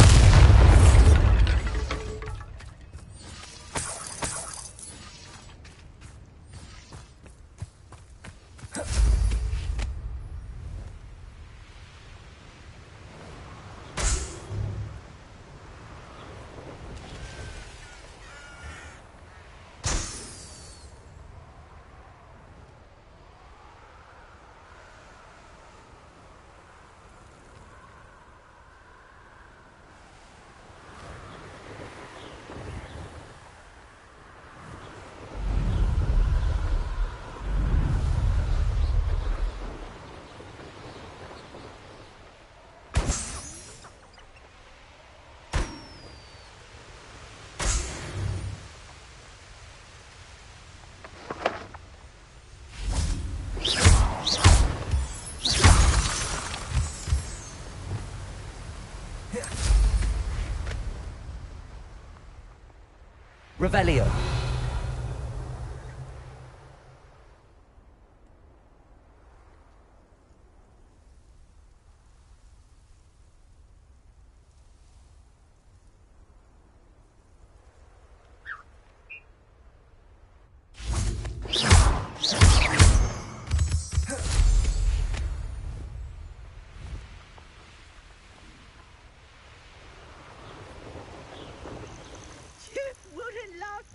Speaker 2: Revelio.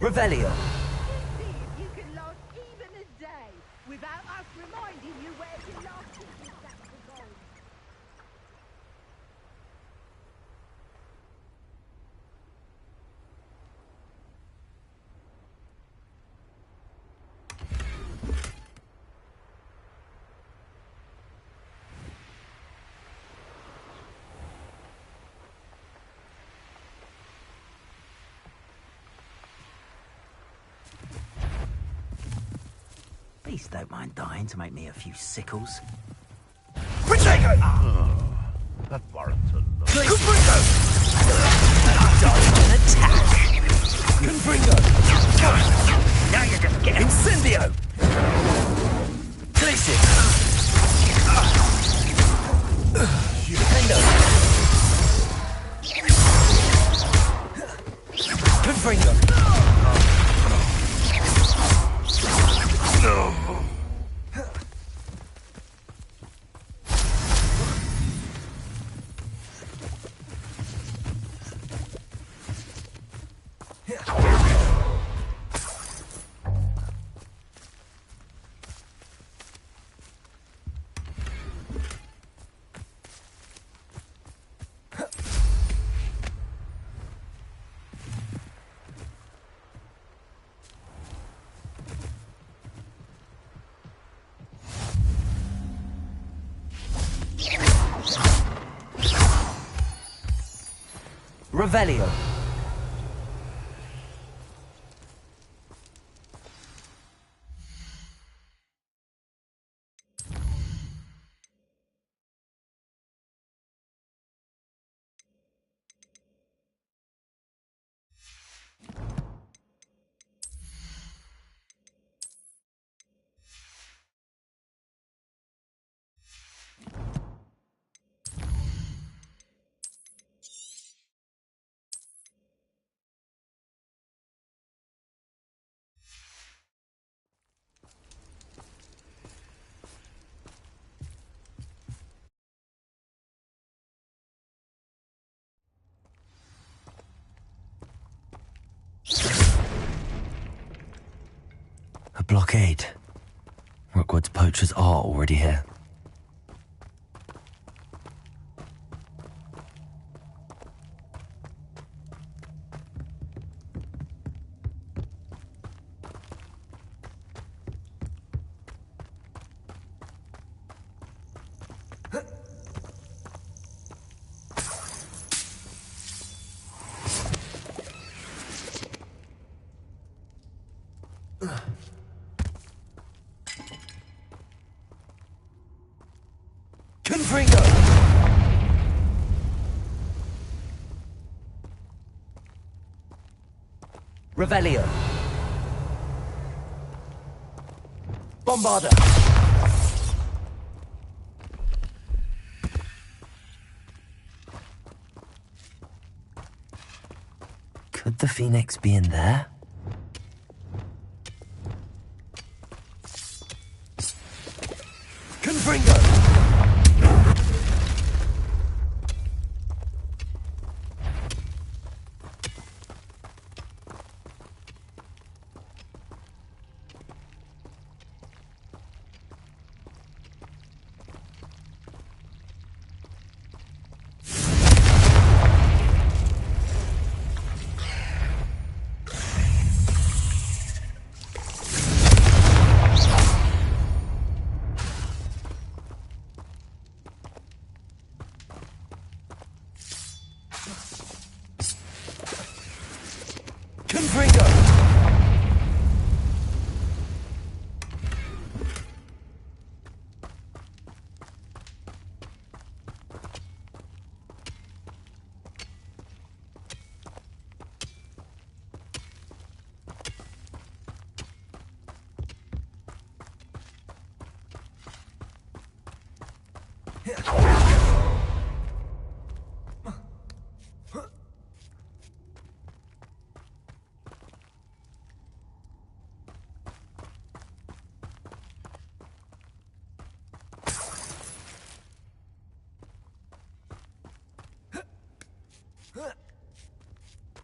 Speaker 2: Revelio.
Speaker 19: See if you can last even a day without us reminding you where you last took your sacks of gold.
Speaker 3: Please don't mind dying to make me a few sickles.
Speaker 12: Protego! That warrants a look.
Speaker 3: Confringo! Dodge an attack!
Speaker 2: Confringo!
Speaker 3: Now you're just getting...
Speaker 2: Incendio! Glacier! Defendo! Confringo!
Speaker 12: No.
Speaker 2: Revelio. A blockade. Rookwood's poachers are already here. Revelio. Bombarda. Could the Phoenix be in there? Confringo.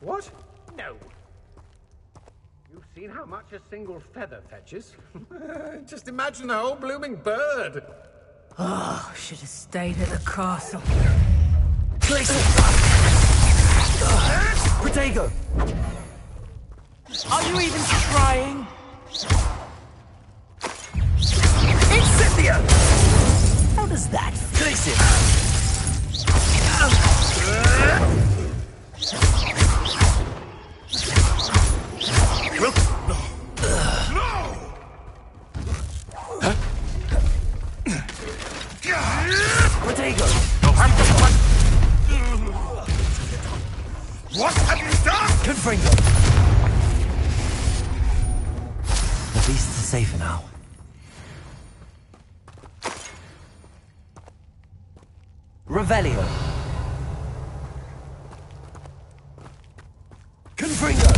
Speaker 20: What? No. You've seen how much a single feather fetches? Just imagine the whole blooming bird.
Speaker 8: Oh, should have stayed at the castle.
Speaker 2: Protego!
Speaker 8: Are you even trying?
Speaker 2: Incipio!
Speaker 8: How does that
Speaker 2: place it?
Speaker 12: What have you done?
Speaker 2: Confringo. The beasts are safer now. Revelio. Confringo.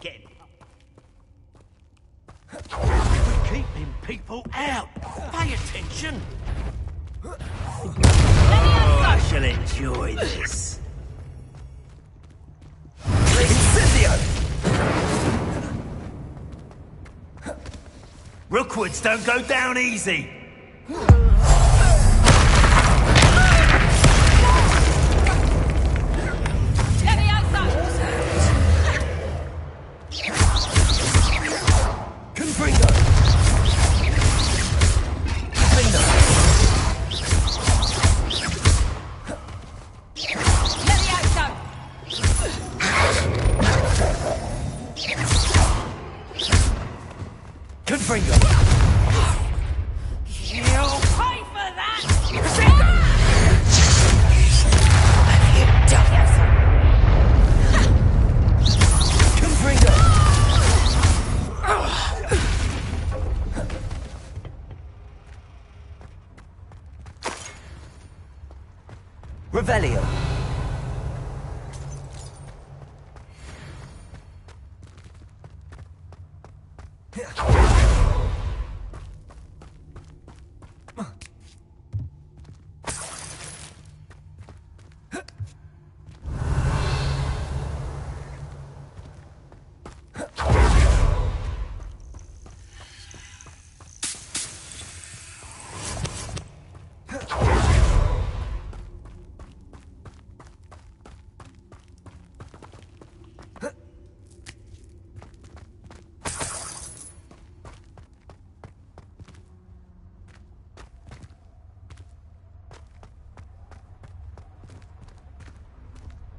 Speaker 21: again. We're keeping people out. Pay attention. Oh, I shall enjoy this.
Speaker 22: Incendio!
Speaker 21: Rookwoods don't go down easy.
Speaker 22: Confringo! Confringo!
Speaker 19: You'll pay for that!
Speaker 22: Confringo! Revelio!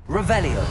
Speaker 22: Revelio.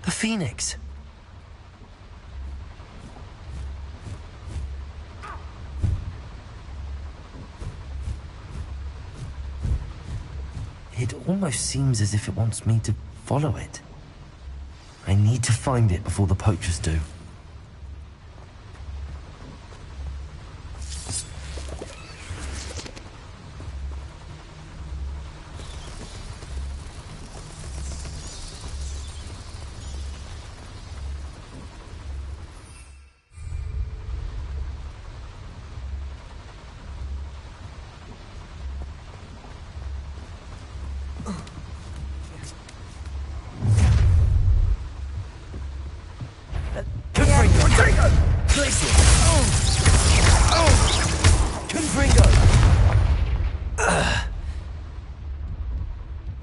Speaker 22: The Phoenix. It almost seems as if it wants me to follow it. I need to find it before the poachers do.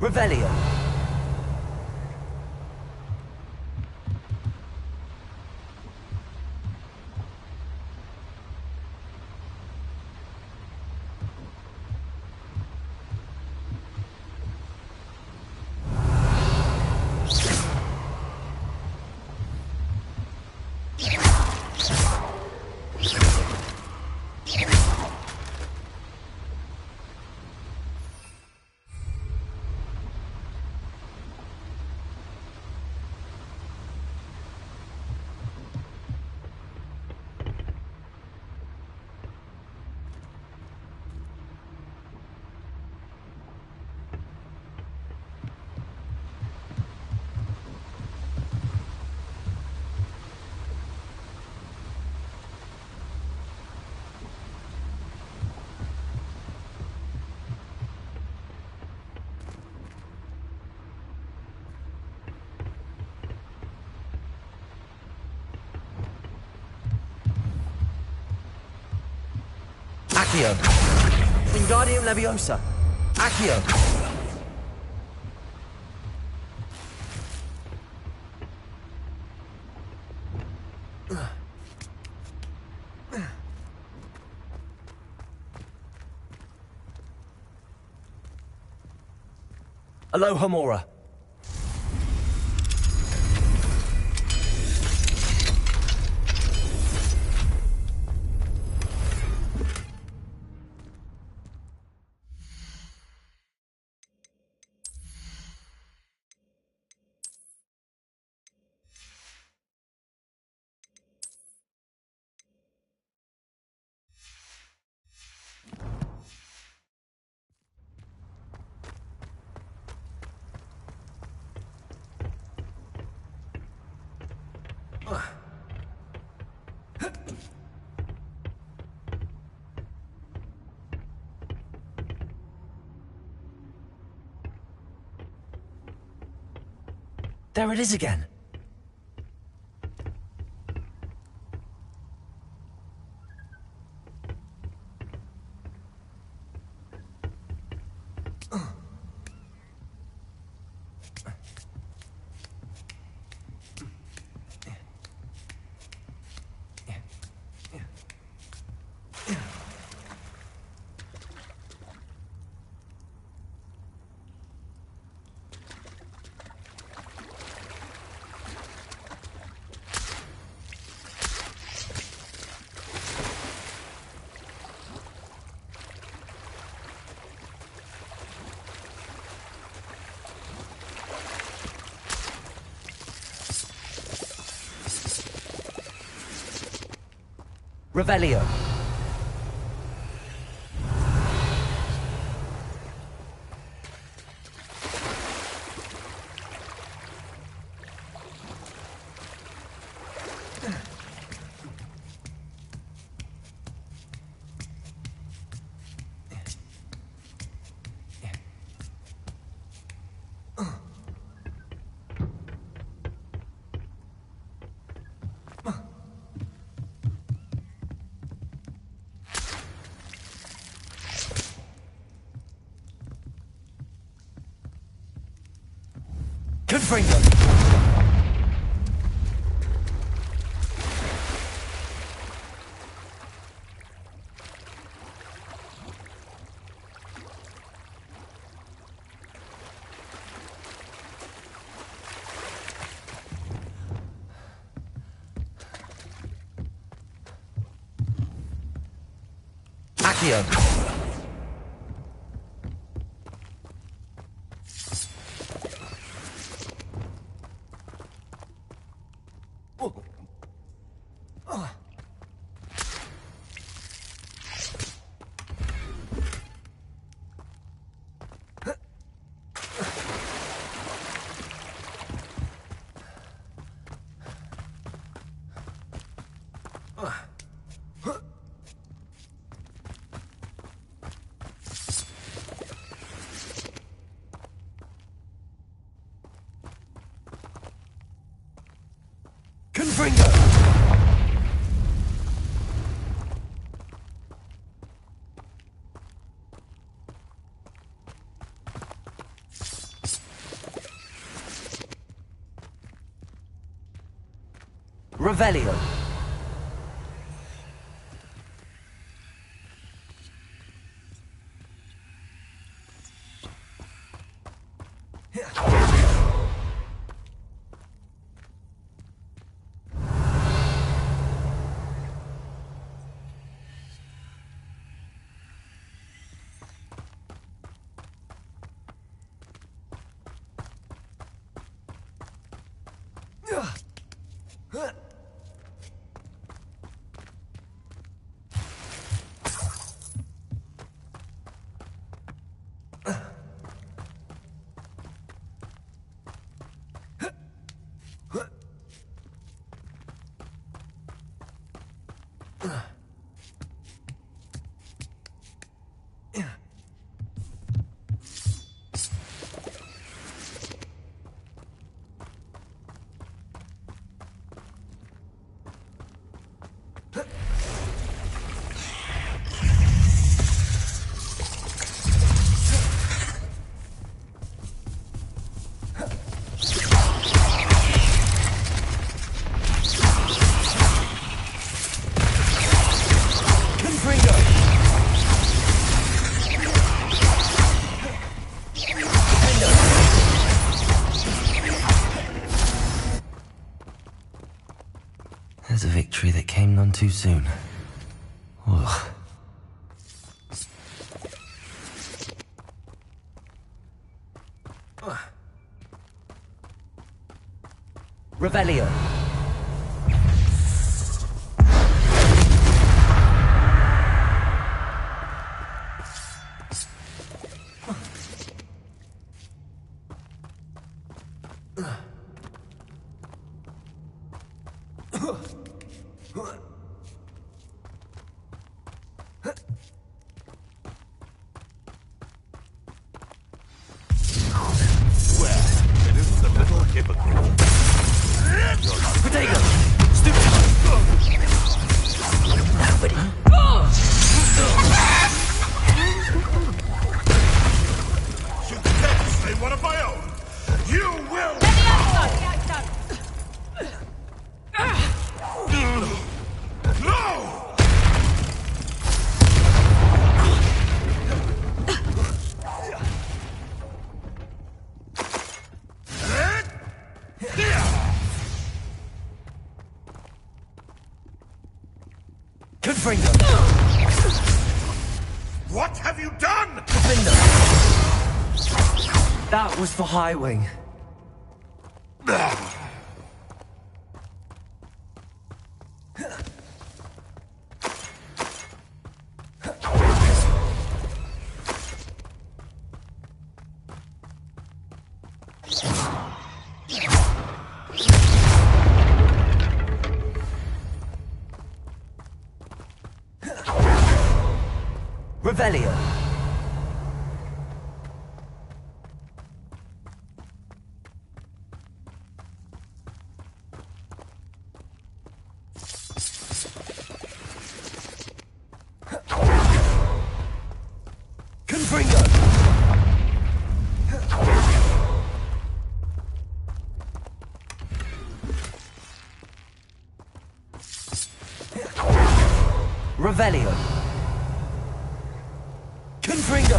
Speaker 22: Revelio. Accio. Wingardium Leviosa. Accio.
Speaker 2: Aloha Mora. There it is again. Revelio. Confringo. Accio. Confringo! Revelio.
Speaker 22: was a victory that came none too soon. Ugh.
Speaker 2: Revelio.
Speaker 12: It isn't a little hypocrite.
Speaker 2: Potato! Stoop time! Nobody.
Speaker 12: Should Tex say one of my own? You will! No!
Speaker 2: Confringo!
Speaker 12: What have you done?
Speaker 2: Confringo! That was for High Wing. Revelio. Confringo. Revelio. Confringo!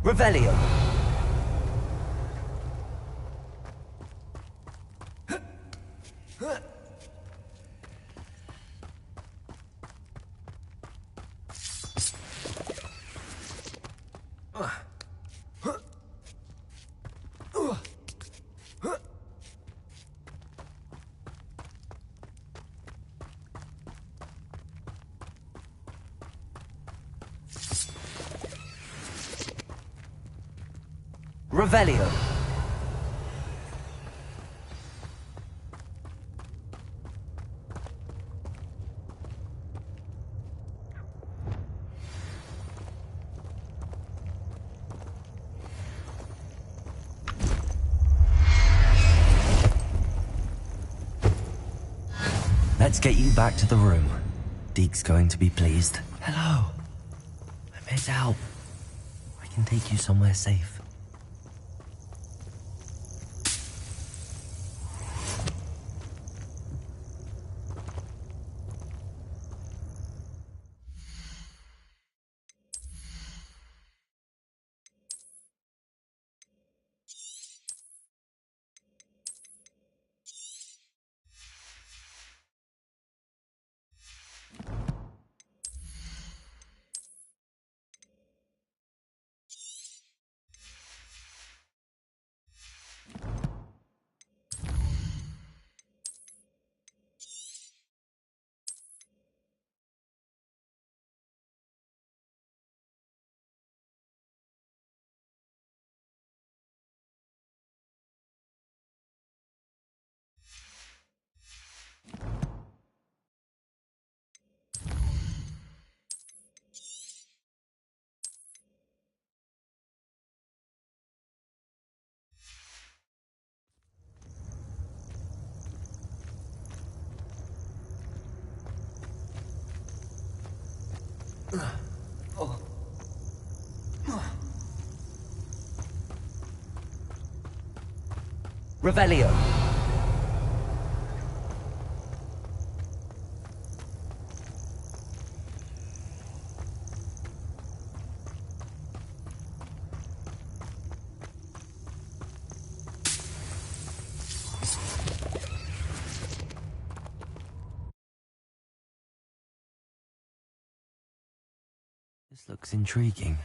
Speaker 2: Revelio! Revelio. Let's get you back to the room. Deke's going to be pleased. Hello. I'm here to help. I can take you somewhere safe. Revelio.
Speaker 22: This looks intriguing.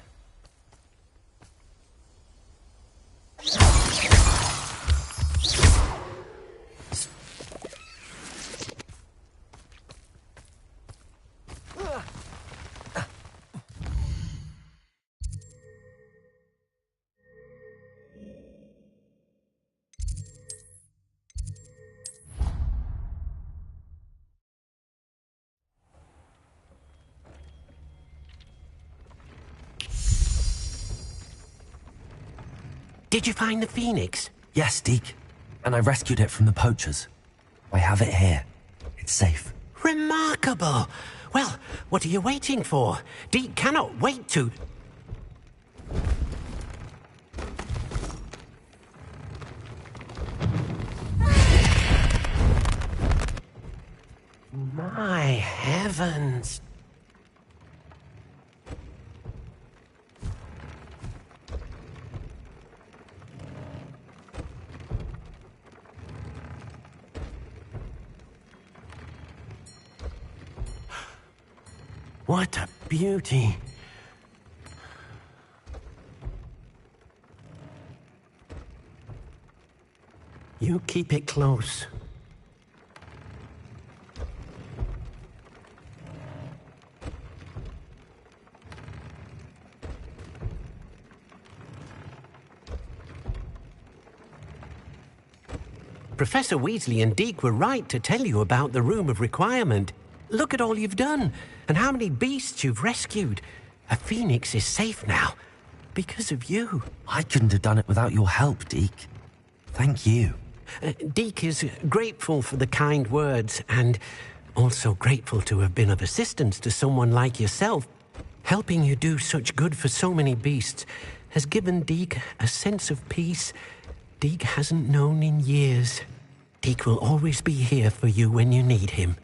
Speaker 18: Did you find the phoenix?
Speaker 22: Yes, Deke. And I rescued it from the poachers. I have it here. It's safe.
Speaker 18: Remarkable! Well, what are you waiting for? Deke cannot wait to... My heavens! What a beauty! You keep it close. Professor Weasley and Deke were right to tell you about the Room of Requirement. Look at all you've done, and how many beasts you've rescued. A phoenix is safe now, because of you.
Speaker 22: I couldn't have done it without your help, Deke. Thank you.
Speaker 18: Deke is grateful for the kind words, and also grateful to have been of assistance to someone like yourself. Helping you do such good for so many beasts has given Deke a sense of peace Deke hasn't known in years. Deke will always be here for you when you need him.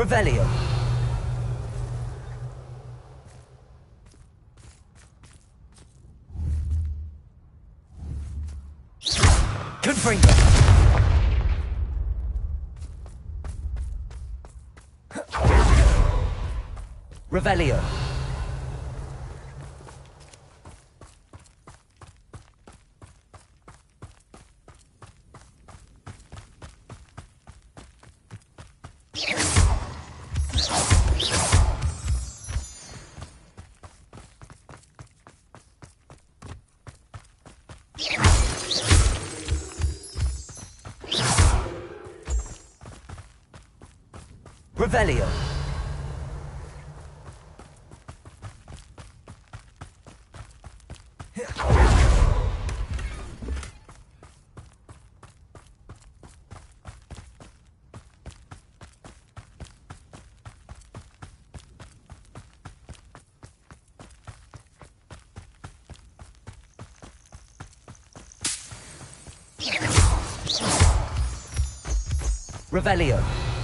Speaker 2: Revelio. Confringo. Revelio. Revelio. Revelio.